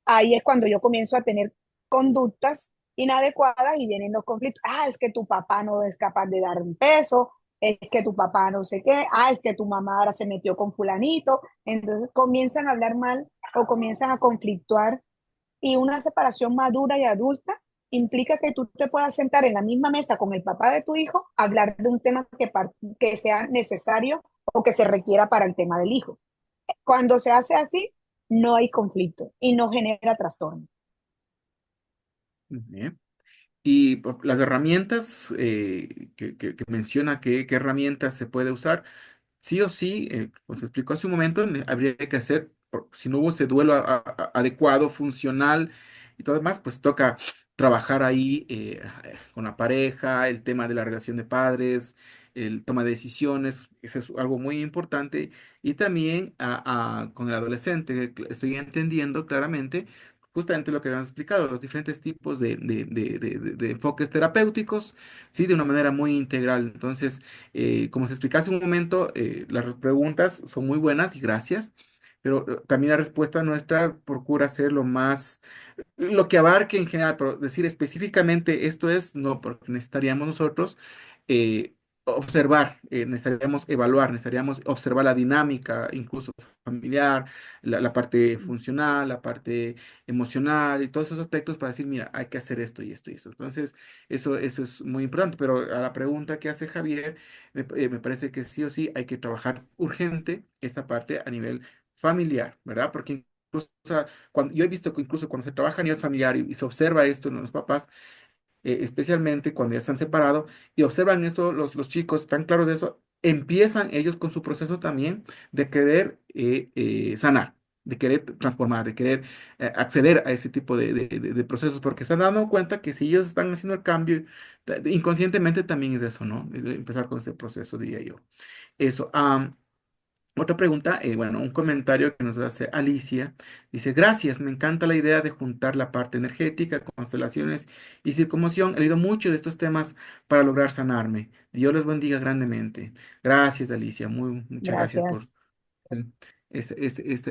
ahí es cuando yo comienzo a tener conductas inadecuadas y vienen los conflictos. Ah, es que tu papá no es capaz de dar un peso, es que tu papá no sé qué, ah, es que tu mamá ahora se metió con fulanito. Entonces comienzan a hablar mal o comienzan a conflictuar, y una separación madura y adulta implica que tú te puedas sentar en la misma mesa con el papá de tu hijo, hablar de un tema que sea necesario o que se requiera para el tema del hijo. Cuando se hace así, no hay conflicto y no genera trastorno. Bien. Y las herramientas que menciona, qué herramientas se puede usar. Sí o sí, pues explicó hace un momento, habría que hacer, si no hubo ese duelo adecuado, funcional y todo demás, pues toca trabajar ahí con la pareja, el tema de la relación de padres, el toma de decisiones, eso es algo muy importante. Y también con el adolescente, que estoy entendiendo claramente justamente lo que habían explicado, los diferentes tipos de enfoques terapéuticos, sí, de una manera muy integral. Entonces, como se explicó hace un momento, las preguntas son muy buenas y gracias, pero también la respuesta nuestra procura ser lo que abarque en general, pero decir específicamente esto es, no, porque necesitaríamos nosotros observar, necesitaríamos evaluar, necesitaríamos observar la dinámica, incluso familiar, la parte funcional, la parte emocional y todos esos aspectos para decir, mira, hay que hacer esto y esto y esto. Entonces, eso es muy importante, pero a la pregunta que hace Javier, me parece que sí o sí hay que trabajar urgente esta parte a nivel familiar, ¿verdad? Porque incluso, o sea, yo he visto que incluso cuando se trabaja a nivel familiar y se observa esto en los papás, especialmente cuando ya se han separado y observan esto, los chicos están claros de eso, empiezan ellos con su proceso también de querer sanar, de querer transformar, de querer acceder a ese tipo de procesos, porque están dando cuenta que si ellos están haciendo el cambio, inconscientemente también es eso, ¿no? Empezar con ese proceso, diría yo. Eso. Otra pregunta, bueno, un comentario que nos hace Alicia. Dice, gracias, me encanta la idea de juntar la parte energética, constelaciones y psicomoción. He leído mucho de estos temas para lograr sanarme. Dios les bendiga grandemente. Gracias, Alicia. Muchas gracias por Gracias. eh, esta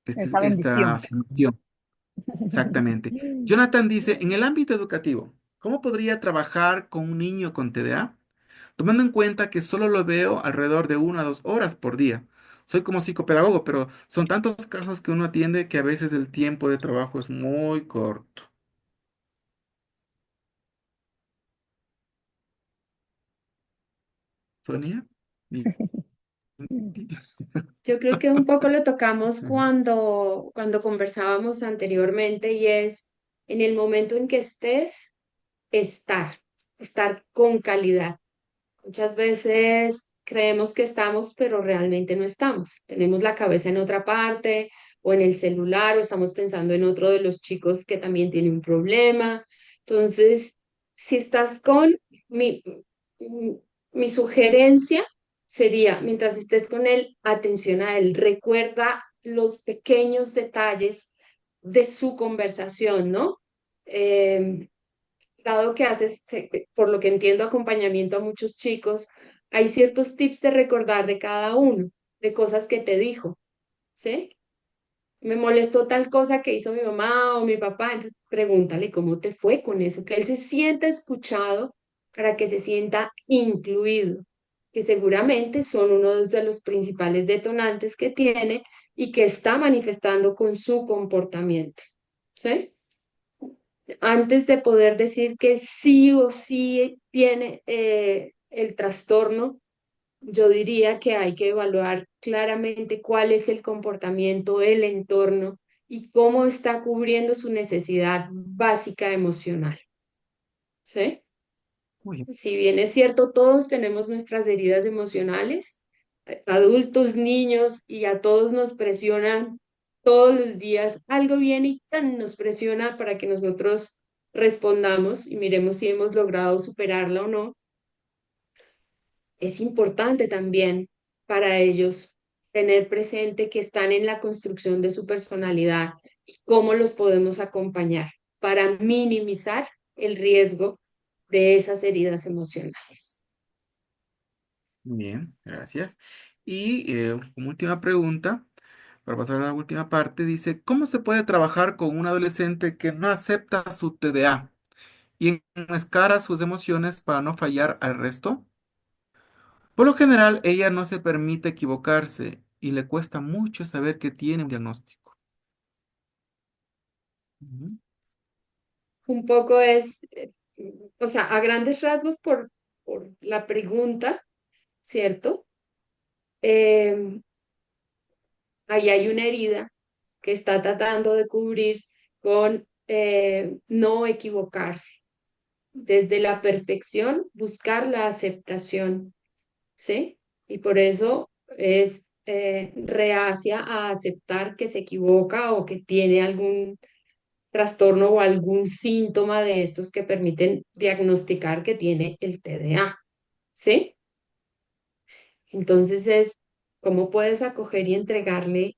Esa esta bendición. afirmación. Exactamente. Jonathan dice, en el ámbito educativo, ¿cómo podría trabajar con un niño con TDA? Tomando en cuenta que solo lo veo alrededor de 1 a 2 horas por día. Soy como psicopedagogo, pero son tantos casos que uno atiende que a veces el tiempo de trabajo es muy corto. Sonia. Ni- ni- Yo creo que un poco lo tocamos cuando conversábamos anteriormente y es en el momento en que estés, estar con calidad. Muchas veces creemos que estamos, pero realmente no estamos. Tenemos la cabeza en otra parte o en el celular o estamos pensando en otro de los chicos que también tiene un problema. Entonces, si estás con mi, mi mi sugerencia sería, mientras estés con él, atención a él. Recuerda los pequeños detalles de su conversación, ¿no? Em, Dado que haces, por lo que entiendo, acompañamiento a muchos chicos, hay ciertos tips de recordar de cada uno, de cosas que te dijo, ¿sí? Me molestó tal cosa que hizo mi mamá o mi papá, entonces pregúntale cómo te fue con eso, que él se sienta escuchado para que se sienta incluido, que seguramente son uno de los principales detonantes que tiene y que está manifestando con su comportamiento, ¿sí? Antes de poder decir que sí o sí tiene el trastorno, yo diría que hay que evaluar claramente cuál es el comportamiento, el entorno y cómo está cubriendo su necesidad básica emocional. ¿Sí? Muy bien. Si bien es cierto, todos tenemos nuestras heridas emocionales, adultos, niños, y a todos nos presionan todos los días, algo viene y tan nos presiona para que nosotros respondamos y miremos si hemos logrado superarla o no. Es importante también para ellos tener presente que están en la construcción de su personalidad y cómo los podemos acompañar. para minimizar el riesgo de esas heridas emocionales. Muy bien, gracias. Y como última pregunta, para pasar a la última parte, dice, ¿cómo se puede trabajar con un adolescente que no acepta su TDA y enmascara sus emociones para no fallar al resto? Por lo general, ella no se permite equivocarse y le cuesta mucho saber que tiene un diagnóstico. Ujú. Un poco es, o sea, a grandes rasgos por la pregunta, ¿cierto? Em, Ahí hay una herida que está tratando de cubrir con no equivocarse. Desde la perfección, buscar la aceptación, ¿sí? Y por eso es reacia a aceptar que se equivoca o que tiene algún trastorno o algún síntoma de estos que permiten diagnosticar que tiene el TDA, ¿sí? Entonces es cómo puedes acoger y entregarle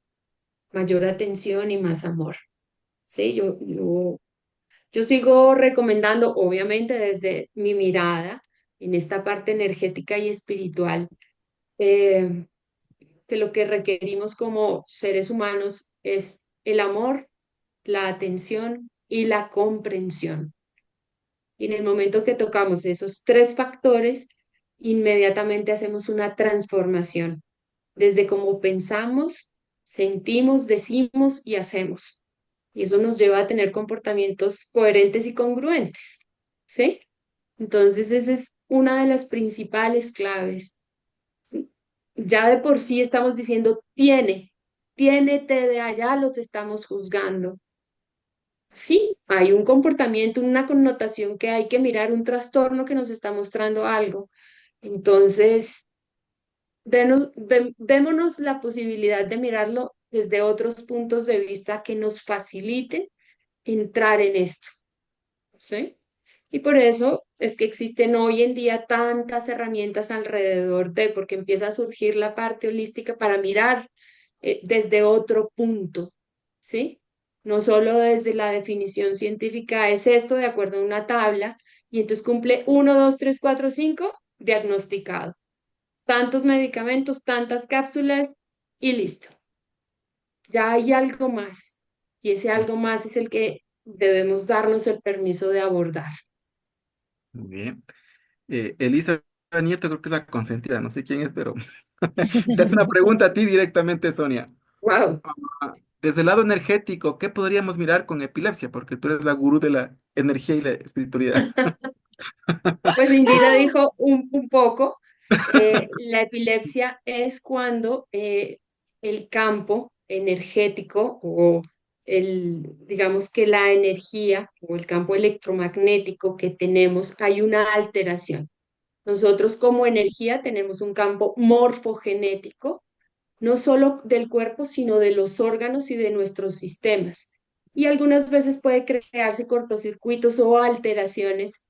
mayor atención y más amor, ¿sí? Yo sigo recomendando, obviamente desde mi mirada, en esta parte energética y espiritual, eh, que lo que requerimos como seres humanos es el amor, la atención y la comprensión. Y en el momento que tocamos esos tres factores, inmediatamente hacemos una transformación, desde cómo pensamos, sentimos, decimos y hacemos. Y eso nos lleva a tener comportamientos coherentes y congruentes, ¿sí? Entonces, esa es una de las principales claves. Ya de por sí estamos diciendo, tiene TDA, ya los estamos juzgando. Sí, hay un comportamiento, una connotación que hay que mirar, un trastorno que nos está mostrando algo. Entonces, démonos la posibilidad de mirarlo desde otros puntos de vista que nos faciliten entrar en esto, ¿sí? Y por eso es que existen hoy en día tantas herramientas alrededor de, porque empieza a surgir la parte holística para mirar desde otro punto, ¿sí? No solo desde la definición científica, es esto de acuerdo a una tabla, y entonces cumple 1, 2, 3, 4, 5 diagnosticado. Tantos medicamentos, tantas cápsulas y listo. Ya hay algo más, y ese algo más es el que debemos darnos el permiso de abordar. Muy bien. Elisa Nieto creo que es la consentida, no sé quién es, pero te hace una pregunta a ti directamente, Sonia. Wow. Desde el lado energético, ¿qué podríamos mirar con epilepsia? Porque tú eres la gurú de la energía y la espiritualidad. Pues Indira dijo un poco, la epilepsia es cuando el campo energético o digamos que la energía o el campo electromagnético que tenemos, hay una alteración. Nosotros como energía tenemos un campo morfogenético, no solo del cuerpo, sino de los órganos y de nuestros sistemas. Y algunas veces puede crearse cortocircuitos o alteraciones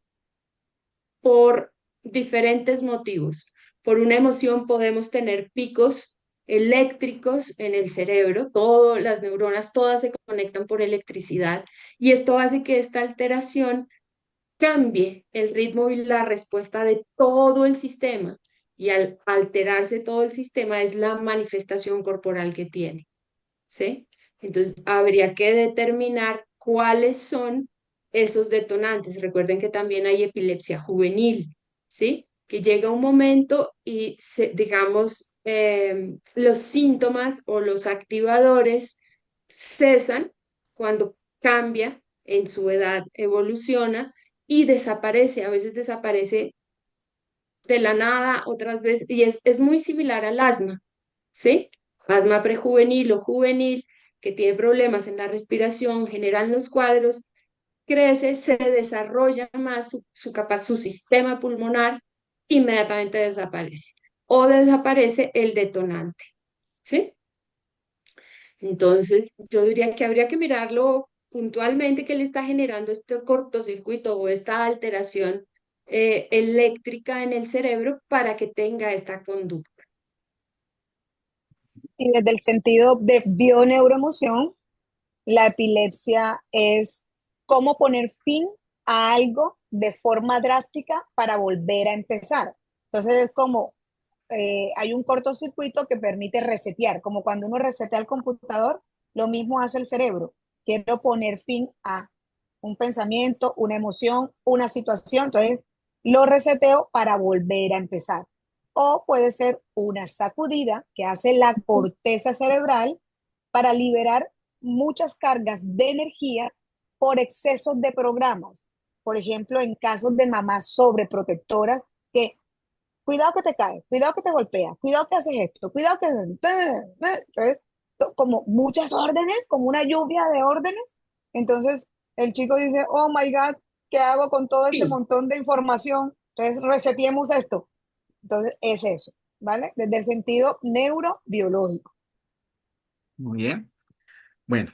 por diferentes motivos. Por una emoción podemos tener picos eléctricos en el cerebro, todas las neuronas, todas se conectan por electricidad y esto hace que esta alteración cambie el ritmo y la respuesta de todo el sistema. Y al alterarse todo el sistema es la manifestación corporal que tiene, ¿sí? Entonces, habría que determinar cuáles son esos detonantes. Recuerden que también hay epilepsia juvenil, ¿sí? Que llega un momento y, digamos, los síntomas o los activadores cesan cuando cambia en su edad, evoluciona y desaparece. A veces desaparece de la nada, otras veces, y es muy similar al asma, ¿sí? Asma prejuvenil o juvenil, que tiene problemas en la respiración, generan los cuadros, crece, se desarrolla más su sistema pulmonar, inmediatamente desaparece. O desaparece el detonante, ¿sí? Entonces, yo diría que habría que mirarlo puntualmente que le está generando este cortocircuito o esta alteración eléctrica en el cerebro para que tenga esta conducta. Y desde el sentido de bioneuroemoción, la epilepsia es cómo poner fin a algo de forma drástica para volver a empezar. Entonces es como, hay un cortocircuito que permite resetear, como cuando uno resetea el computador, lo mismo hace el cerebro. Quiero poner fin a un pensamiento, una emoción, una situación, entonces lo reseteo para volver a empezar. O puede ser una sacudida que hace la corteza cerebral para liberar muchas cargas de energía por excesos de programas. Por ejemplo, en casos de mamás sobreprotectoras, que cuidado que te caes, cuidado que te golpeas, cuidado que haces esto, cuidado que... Entonces, como muchas órdenes, como una lluvia de órdenes. Entonces, el chico dice, oh my God, ¿qué hago con todo este Sí. montón de información? Entonces, reseteemos esto. Entonces, es eso, ¿vale? Desde el sentido neurobiológico. Muy bien. Bueno,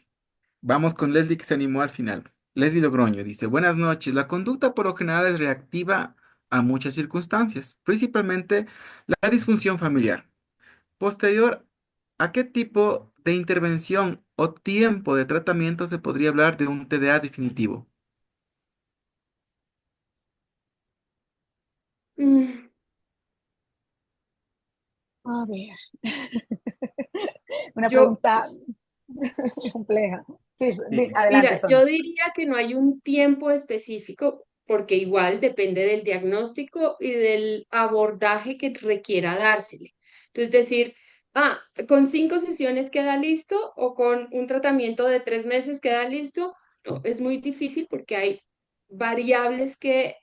vamos con Leslie que se animó al final. Leslie Logroño dice, buenas noches. La conducta por lo general es reactiva a muchas circunstancias, principalmente la disfunción familiar. Posterior, ¿a qué tipo de intervención o tiempo de tratamiento se podría hablar de un TDA definitivo? Mm, A ver, una Yo, pregunta compleja. Sí, Sí. adelante, mira, Sonia. yo diría que no hay un tiempo específico porque igual depende del diagnóstico y del abordaje que requiera dársele. Entonces, decir, ah, con 5 sesiones queda listo o con un tratamiento de 3 meses queda listo, no, es muy difícil porque hay variables que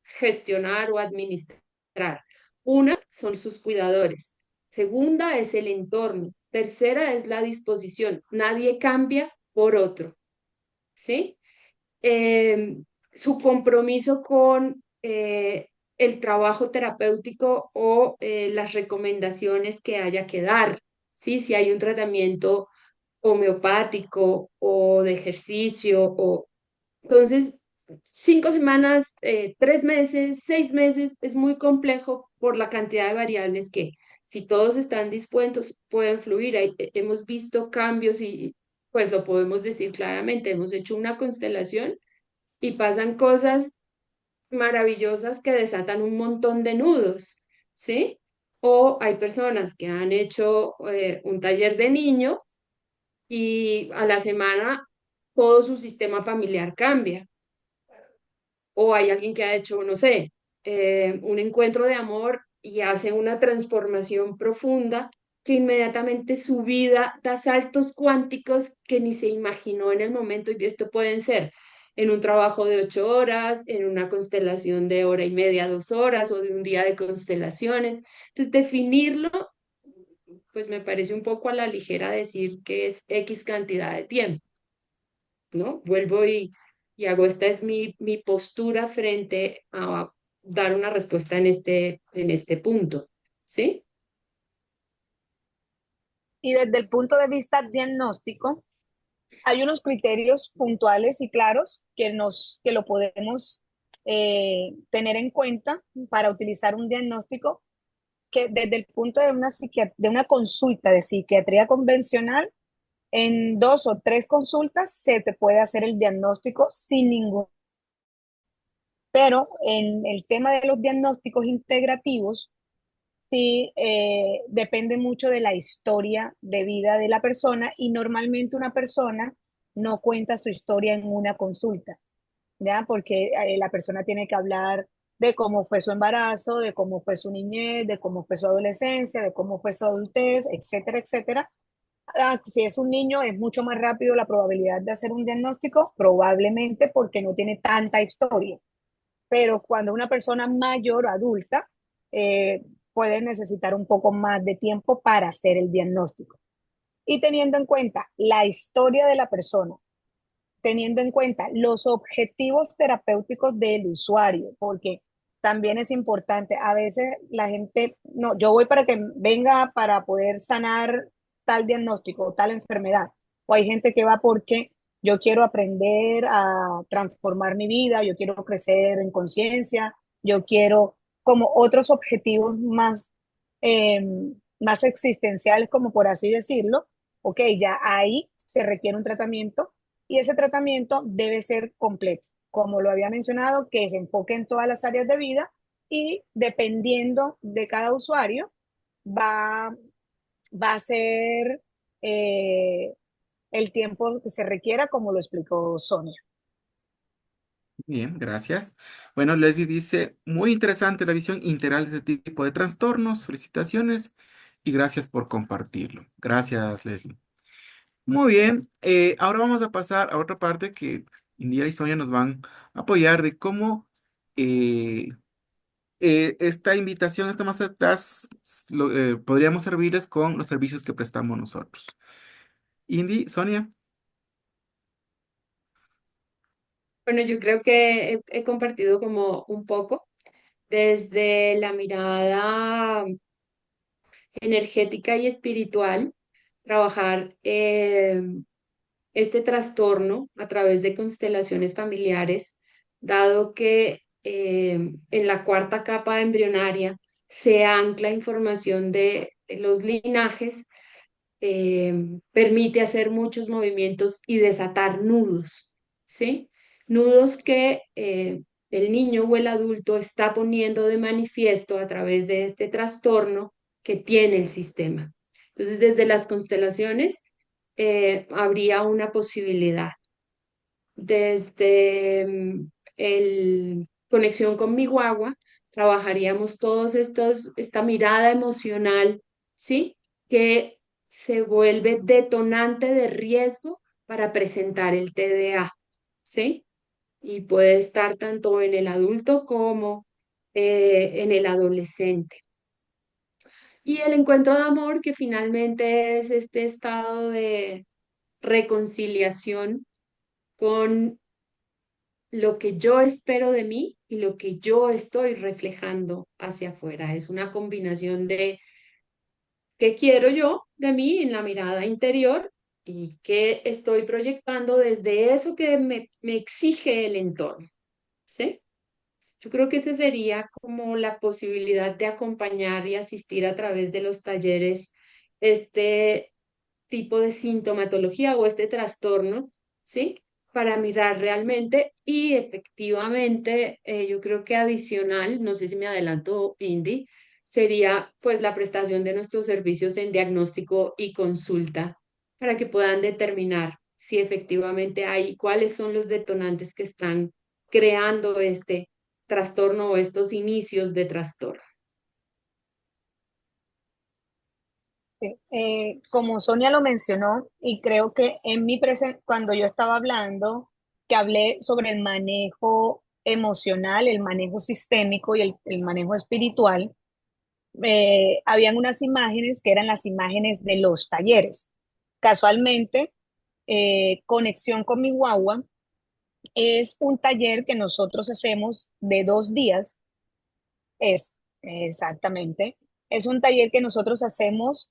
gestionar o administrar. Una son sus cuidadores. Segunda es el entorno. Tercera es la disposición. Nadie cambia por otro, ¿sí? Eh, Su compromiso con el trabajo terapéutico o las recomendaciones que haya que dar, ¿sí? Si hay un tratamiento homeopático o de ejercicio o... Entonces, 5 semanas, 3 meses, 6 meses, es muy complejo por la cantidad de variables que, si todos están dispuestos, pueden fluir. Hemos visto cambios y pues lo podemos decir claramente. Hemos hecho una constelación y pasan cosas maravillosas que desatan un montón de nudos, ¿sí? O hay personas que han hecho un taller de niño y a la semana todo su sistema familiar cambia. O hay alguien que ha hecho, no sé, un encuentro de amor y hace una transformación profunda que inmediatamente su vida da saltos cuánticos que ni se imaginó en el momento. Y esto pueden ser en un trabajo de 8 horas, en una constelación de hora y media, 2 horas, o de un día de constelaciones. Entonces, definirlo, pues me parece un poco a la ligera decir que es X cantidad de tiempo. ¿No? Vuelvo y hago, esta es mi postura frente a dar una respuesta en este punto, ¿sí? Y desde el punto de vista diagnóstico, hay unos criterios puntuales y claros que lo podemos tener en cuenta para utilizar un diagnóstico que desde el punto de de una consulta de psiquiatría convencional, en 2 o 3 consultas se te puede hacer el diagnóstico sin ningún. Pero en el tema de los diagnósticos integrativos, sí, depende mucho de la historia de vida de la persona y normalmente una persona no cuenta su historia en una consulta, ¿ya? Porque la persona tiene que hablar de cómo fue su embarazo, de cómo fue su niñez, de cómo fue su adolescencia, de cómo fue su adultez, etcétera, etcétera. Si es un niño, es mucho más rápido la probabilidad de hacer un diagnóstico, probablemente porque no tiene tanta historia. Pero cuando una persona mayor, adulta, puede necesitar un poco más de tiempo para hacer el diagnóstico. Y teniendo en cuenta la historia de la persona, teniendo en cuenta los objetivos terapéuticos del usuario, porque también es importante, a veces la gente, no, yo voy para que venga para poder sanar tal diagnóstico o tal enfermedad, o hay gente que va porque yo quiero aprender a transformar mi vida, yo quiero crecer en conciencia, yo quiero como otros objetivos más, eh, más existenciales, como por así decirlo, ok, ya ahí se requiere un tratamiento y ese tratamiento debe ser completo, como lo había mencionado, que se enfoque en todas las áreas de vida y dependiendo de cada usuario va, va a ser eh, el tiempo que se requiera, como lo explicó Sonia. Bien, gracias. Bueno, Leslie dice, muy interesante la visión integral de este tipo de trastornos. Felicitaciones y gracias por compartirlo. Gracias, Leslie. Muy bien, ahora vamos a pasar a otra parte que Indira y Sonia nos van a apoyar de cómo eh, esta invitación, esta masterclass, podríamos servirles con los servicios que prestamos nosotros. Indy, Sonia. Bueno, yo creo que he compartido como un poco desde la mirada energética y espiritual, trabajar este trastorno a través de constelaciones familiares, dado que en la cuarta capa embrionaria se ancla información de los linajes, permite hacer muchos movimientos y desatar nudos, ¿sí? Nudos que el niño o el adulto está poniendo de manifiesto a través de este trastorno que tiene el sistema. Entonces, desde las constelaciones habría una posibilidad. Desde el conexión con mi guagua, trabajaríamos todos esta mirada emocional, ¿sí? Que se vuelve detonante de riesgo para presentar el TDA, ¿sí? Y puede estar tanto en el adulto como en el adolescente. Y el encuentro de amor, que finalmente es este estado de reconciliación con lo que yo espero de mí y lo que yo estoy reflejando hacia afuera. Es una combinación de qué quiero yo de mí en la mirada interior y qué estoy proyectando desde eso que me exige el entorno, ¿sí? Yo creo que esa sería como la posibilidad de acompañar y asistir a través de los talleres este tipo de sintomatología o este trastorno, ¿sí? Para mirar realmente y efectivamente, yo creo que adicional, no sé si me adelanto, Indy, sería pues la prestación de nuestros servicios en diagnóstico y consulta para que puedan determinar si efectivamente hay, cuáles son los detonantes que están creando este trastorno o estos inicios de trastorno. Como Sonia lo mencionó, y creo que en mi cuando yo estaba hablando, que hablé sobre el manejo emocional, el manejo sistémico y el manejo espiritual, habían unas imágenes que eran las imágenes de los talleres. Casualmente, Conexión con mi guagua es un taller que nosotros hacemos de 2 días. Es exactamente. Es un taller que nosotros hacemos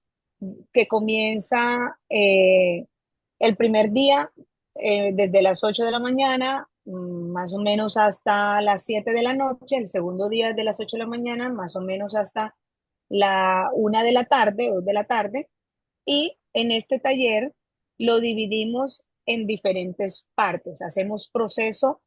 que comienza el primer día desde las 8 de la mañana, más o menos hasta las 7 de la noche. El segundo día de las 8 de la mañana, más o menos hasta la 1 de la tarde, 2 de la tarde. Y en este taller lo dividimos en diferentes partes. Hacemos proceso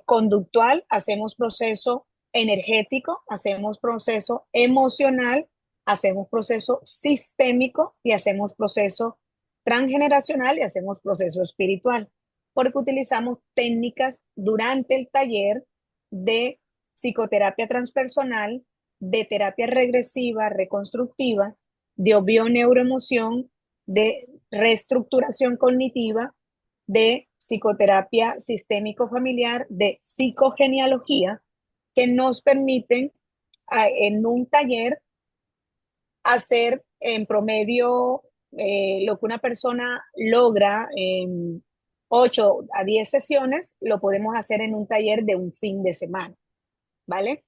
conductual, hacemos proceso energético, hacemos proceso emocional, hacemos proceso sistémico y hacemos proceso transgeneracional y hacemos proceso espiritual, porque utilizamos técnicas durante el taller de psicoterapia transpersonal, de terapia regresiva, reconstructiva, de bioneuroemoción, de reestructuración cognitiva, de psicoterapia sistémico familiar, de psicogenealogía, que nos permiten en un taller hacer en promedio lo que una persona logra en 8 a 10 sesiones, lo podemos hacer en un taller de un fin de semana, ¿vale?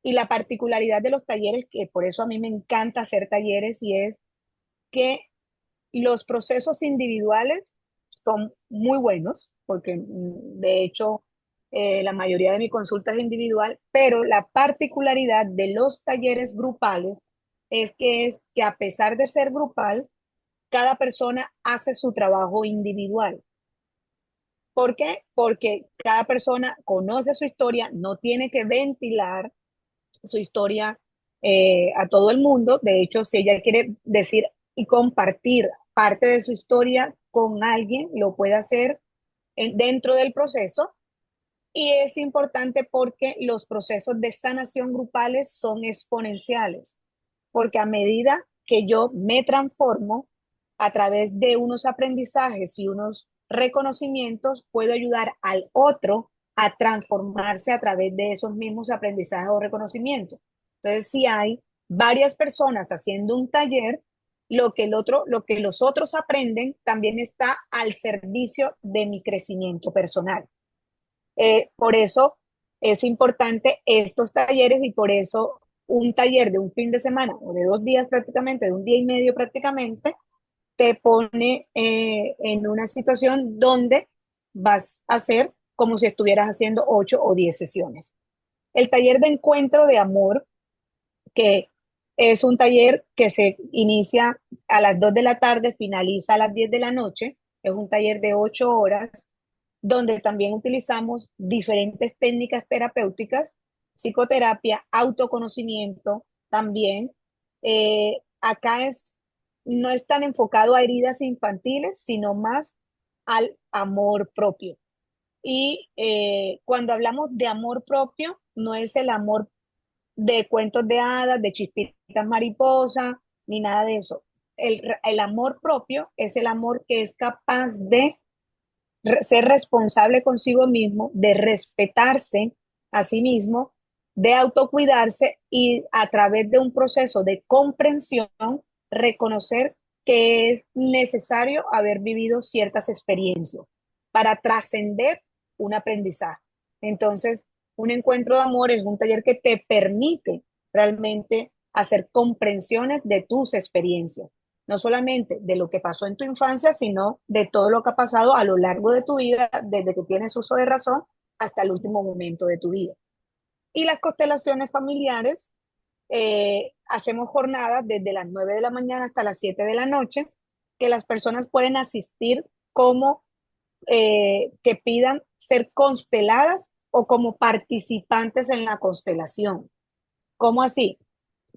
Y la particularidad de los talleres, que por eso a mí me encanta hacer talleres, y es que los procesos individuales son muy buenos, porque de hecho la mayoría de mi consulta es individual, pero la particularidad de los talleres grupales es que a pesar de ser grupal, cada persona hace su trabajo individual. ¿Por qué? Porque cada persona conoce su historia, no tiene que ventilar su historia a todo el mundo. De hecho, si ella quiere decir y compartir parte de su historia con alguien, lo puede hacer dentro del proceso. Y es importante porque los procesos de sanación grupales son exponenciales, porque a medida que yo me transformo a través de unos aprendizajes y unos reconocimientos, puedo ayudar al otro a transformarse a través de esos mismos aprendizajes o reconocimientos. Entonces, si hay varias personas haciendo un taller, lo que los otros aprenden también está al servicio de mi crecimiento personal. Por eso es importante estos talleres y por eso un taller de un fin de semana o de 2 días prácticamente, de un día y medio prácticamente, te pone en una situación donde vas a hacer como si estuvieras haciendo 8 o 10 sesiones. El taller de encuentro de amor, que es un taller que se inicia a las 2 de la tarde, finaliza a las 10 de la noche, es un taller de 8 horas donde también utilizamos diferentes técnicas terapéuticas, psicoterapia, autoconocimiento también. Acá no es tan enfocado a heridas infantiles, sino más al amor propio. Y cuando hablamos de amor propio, no es el amor de cuentos de hadas, de chispitas mariposa, ni nada de eso. El amor propio es el amor que es capaz de ser responsable consigo mismo, de respetarse a sí mismo, de autocuidarse y a través de un proceso de comprensión, reconocer que es necesario haber vivido ciertas experiencias para trascender un aprendizaje. Entonces, un encuentro de amor es un taller que te permite realmente hacer comprensiones de tus experiencias, no solamente de lo que pasó en tu infancia, sino de todo lo que ha pasado a lo largo de tu vida, desde que tienes uso de razón hasta el último momento de tu vida. Y las constelaciones familiares, hacemos jornadas desde las 9 de la mañana hasta las 7 de la noche, que las personas pueden asistir como que pidan ser consteladas o como participantes en la constelación. ¿Cómo así?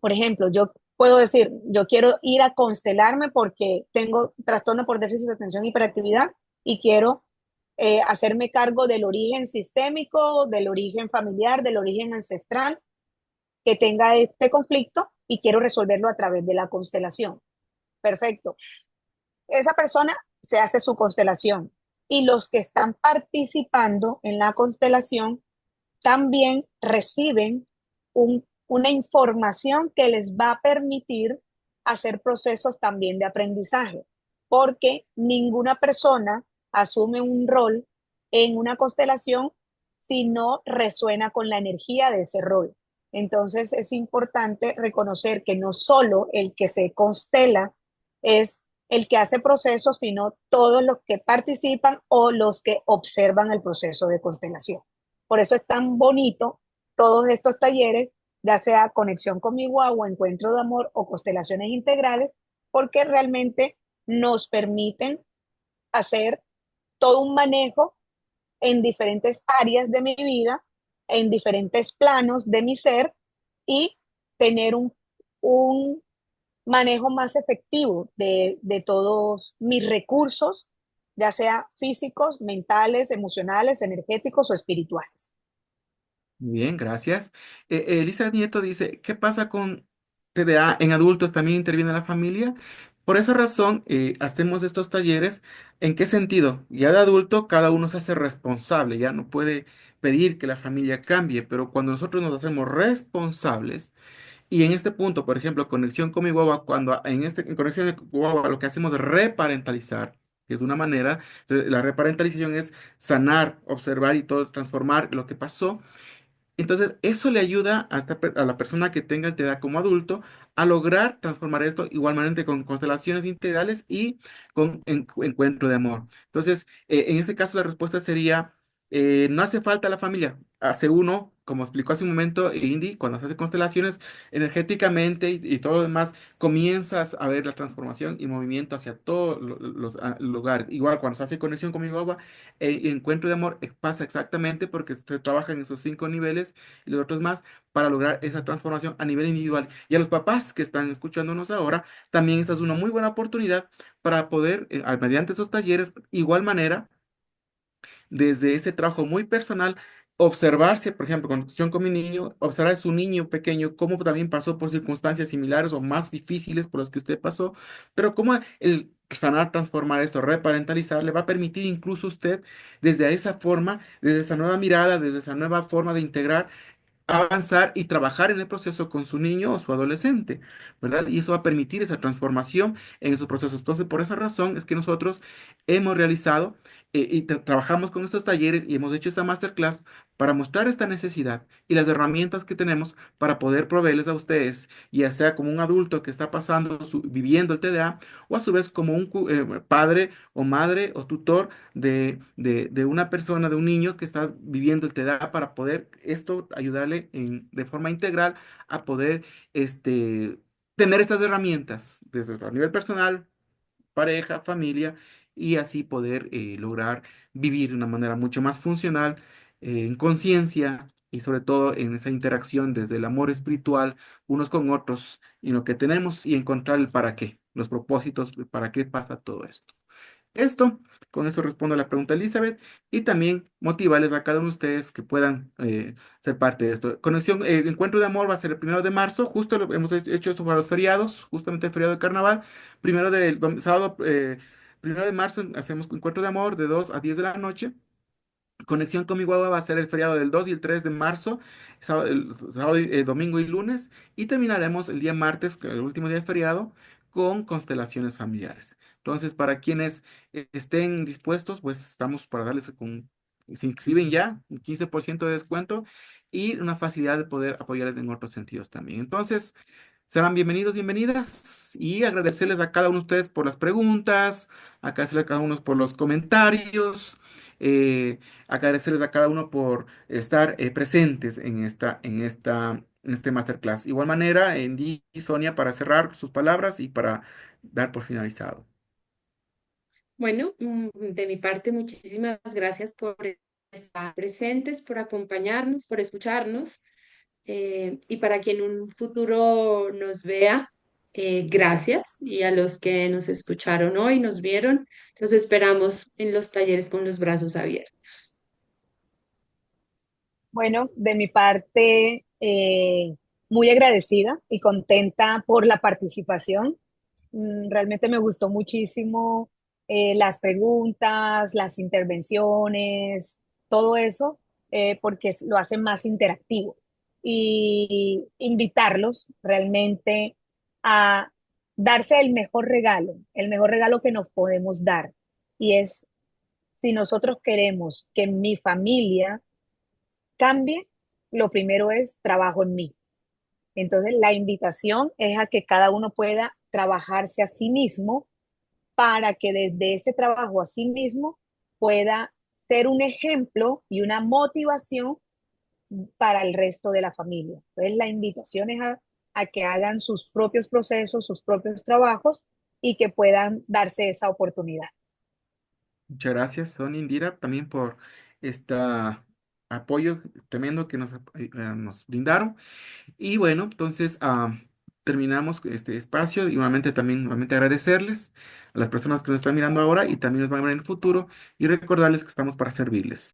Por ejemplo, yo puedo decir, yo quiero ir a constelarme porque tengo trastorno por déficit de atención y hiperactividad y quiero hacerme cargo del origen sistémico, del origen familiar, del origen ancestral que tenga este conflicto y quiero resolverlo a través de la constelación. Perfecto. Esa persona se hace su constelación y los que están participando en la constelación también reciben una información que les va a permitir hacer procesos también de aprendizaje, porque ninguna persona asume un rol en una constelación si no resuena con la energía de ese rol. Entonces es importante reconocer que no solo el que se constela es el que hace procesos, sino todos los que participan o los que observan el proceso de constelación. Por eso es tan bonito todos estos talleres, ya sea conexión con mi guagua, encuentro de amor o constelaciones integrales, porque realmente nos permiten hacer todo un manejo en diferentes áreas de mi vida, en diferentes planos de mi ser y tener un manejo más efectivo de todos mis recursos, ya sea físicos, mentales, emocionales, energéticos o espirituales. Bien, gracias. Elisa Nieto dice, ¿qué pasa con TDA en adultos? ¿También interviene la familia? Por esa razón, hacemos estos talleres. ¿En qué sentido? Ya de adulto, cada uno se hace responsable, ya no puede pedir que la familia cambie, pero cuando nosotros nos hacemos responsables, y en este punto, por ejemplo, conexión con mi guagua, cuando en conexión con mi guagua lo que hacemos es reparentalizar, que es una manera, la reparentalización es sanar, observar y todo, transformar lo que pasó. Entonces, eso le ayuda a, a la persona que tenga el TDA como adulto a lograr transformar esto igualmente con constelaciones integrales y con encuentro de amor. Entonces, en este caso, la respuesta sería no hace falta la familia. Hace uno, como explicó hace un momento Indy, cuando se hace constelaciones energéticamente y todo lo demás, comienzas a ver la transformación y movimiento hacia todos los lugares. Igual cuando se hace conexión con mi guagua, el encuentro de amor pasa exactamente porque se trabaja en esos 5 niveles y los otros más para lograr esa transformación a nivel individual. Y a los papás que están escuchándonos ahora, también esta es una muy buena oportunidad para poder, mediante esos talleres, igual manera desde ese trabajo muy personal, observarse, por ejemplo, con cuestión con mi niño, observar a su niño pequeño, cómo también pasó por circunstancias similares o más difíciles por las que usted pasó, pero cómo el sanar, transformar esto, reparentalizar, le va a permitir incluso a usted, desde esa forma, desde esa nueva mirada, desde esa nueva forma de integrar, avanzar y trabajar en el proceso con su niño o su adolescente, ¿verdad? Y eso va a permitir esa transformación en esos procesos. Entonces, por esa razón es que nosotros hemos realizado y trabajamos con estos talleres y hemos hecho esta masterclass para mostrar esta necesidad y las herramientas que tenemos para poder proveerles a ustedes, ya sea como un adulto que está pasando, viviendo el TDA, o a su vez como un padre o madre o tutor de una persona, de un niño que está viviendo el TDA para poder esto ayudarle de forma integral a poder tener estas herramientas desde a nivel personal, pareja, familia, y así poder lograr vivir de una manera mucho más funcional, en conciencia y sobre todo en esa interacción desde el amor espiritual unos con otros y lo que tenemos y encontrar el para qué, los propósitos, para qué pasa todo esto. Esto, con esto respondo a la pregunta de Elizabeth y también motivarles a cada uno de ustedes que puedan ser parte de esto. Conexión, Encuentro de Amor va a ser el 1 de marzo, justo hemos hecho esto para los feriados, justamente el feriado de carnaval. Sábado, 1 de marzo hacemos Encuentro de Amor de 2 a 10 de la noche. Conexión con mi guagua va a ser el feriado del 2 y el 3 de marzo, sábado, domingo y lunes, y terminaremos el día martes, que es el último día de feriado, con constelaciones familiares. Entonces, para quienes estén dispuestos, pues estamos para darles se inscriben ya, un 15% de descuento y una facilidad de poder apoyarles en otros sentidos también. Entonces, serán bienvenidos, bienvenidas y agradecerles a cada uno de ustedes por las preguntas, agradecerles a cada uno por los comentarios. eh, Agradecerles a cada uno por estar presentes en este masterclass. Igual manera, Andy y Sonia, para cerrar sus palabras y para dar por finalizado. Bueno, de mi parte, muchísimas gracias por estar presentes, por acompañarnos, por escucharnos. Y para quien en un futuro nos vea, gracias. Y a los que nos escucharon hoy, nos vieron, los esperamos en los talleres con los brazos abiertos. Bueno, de mi parte, muy agradecida y contenta por la participación. Realmente me gustó muchísimo las preguntas, las intervenciones, todo eso, porque lo hace más interactivo. Y invitarlos realmente a darse el mejor regalo que nos podemos dar. Y es, si nosotros queremos que mi familia cambie, lo primero es trabajo en mí. Entonces, la invitación es a que cada uno pueda trabajarse a sí mismo para que desde ese trabajo a sí mismo pueda ser un ejemplo y una motivación para el resto de la familia. Entonces, la invitación es a que hagan sus propios procesos, sus propios trabajos y que puedan darse esa oportunidad. Muchas gracias, Sonia Indira, también por este apoyo tremendo que nos brindaron. Y bueno, entonces terminamos este espacio y nuevamente agradecerles a las personas que nos están mirando ahora y también nos van a ver en el futuro y recordarles que estamos para servirles.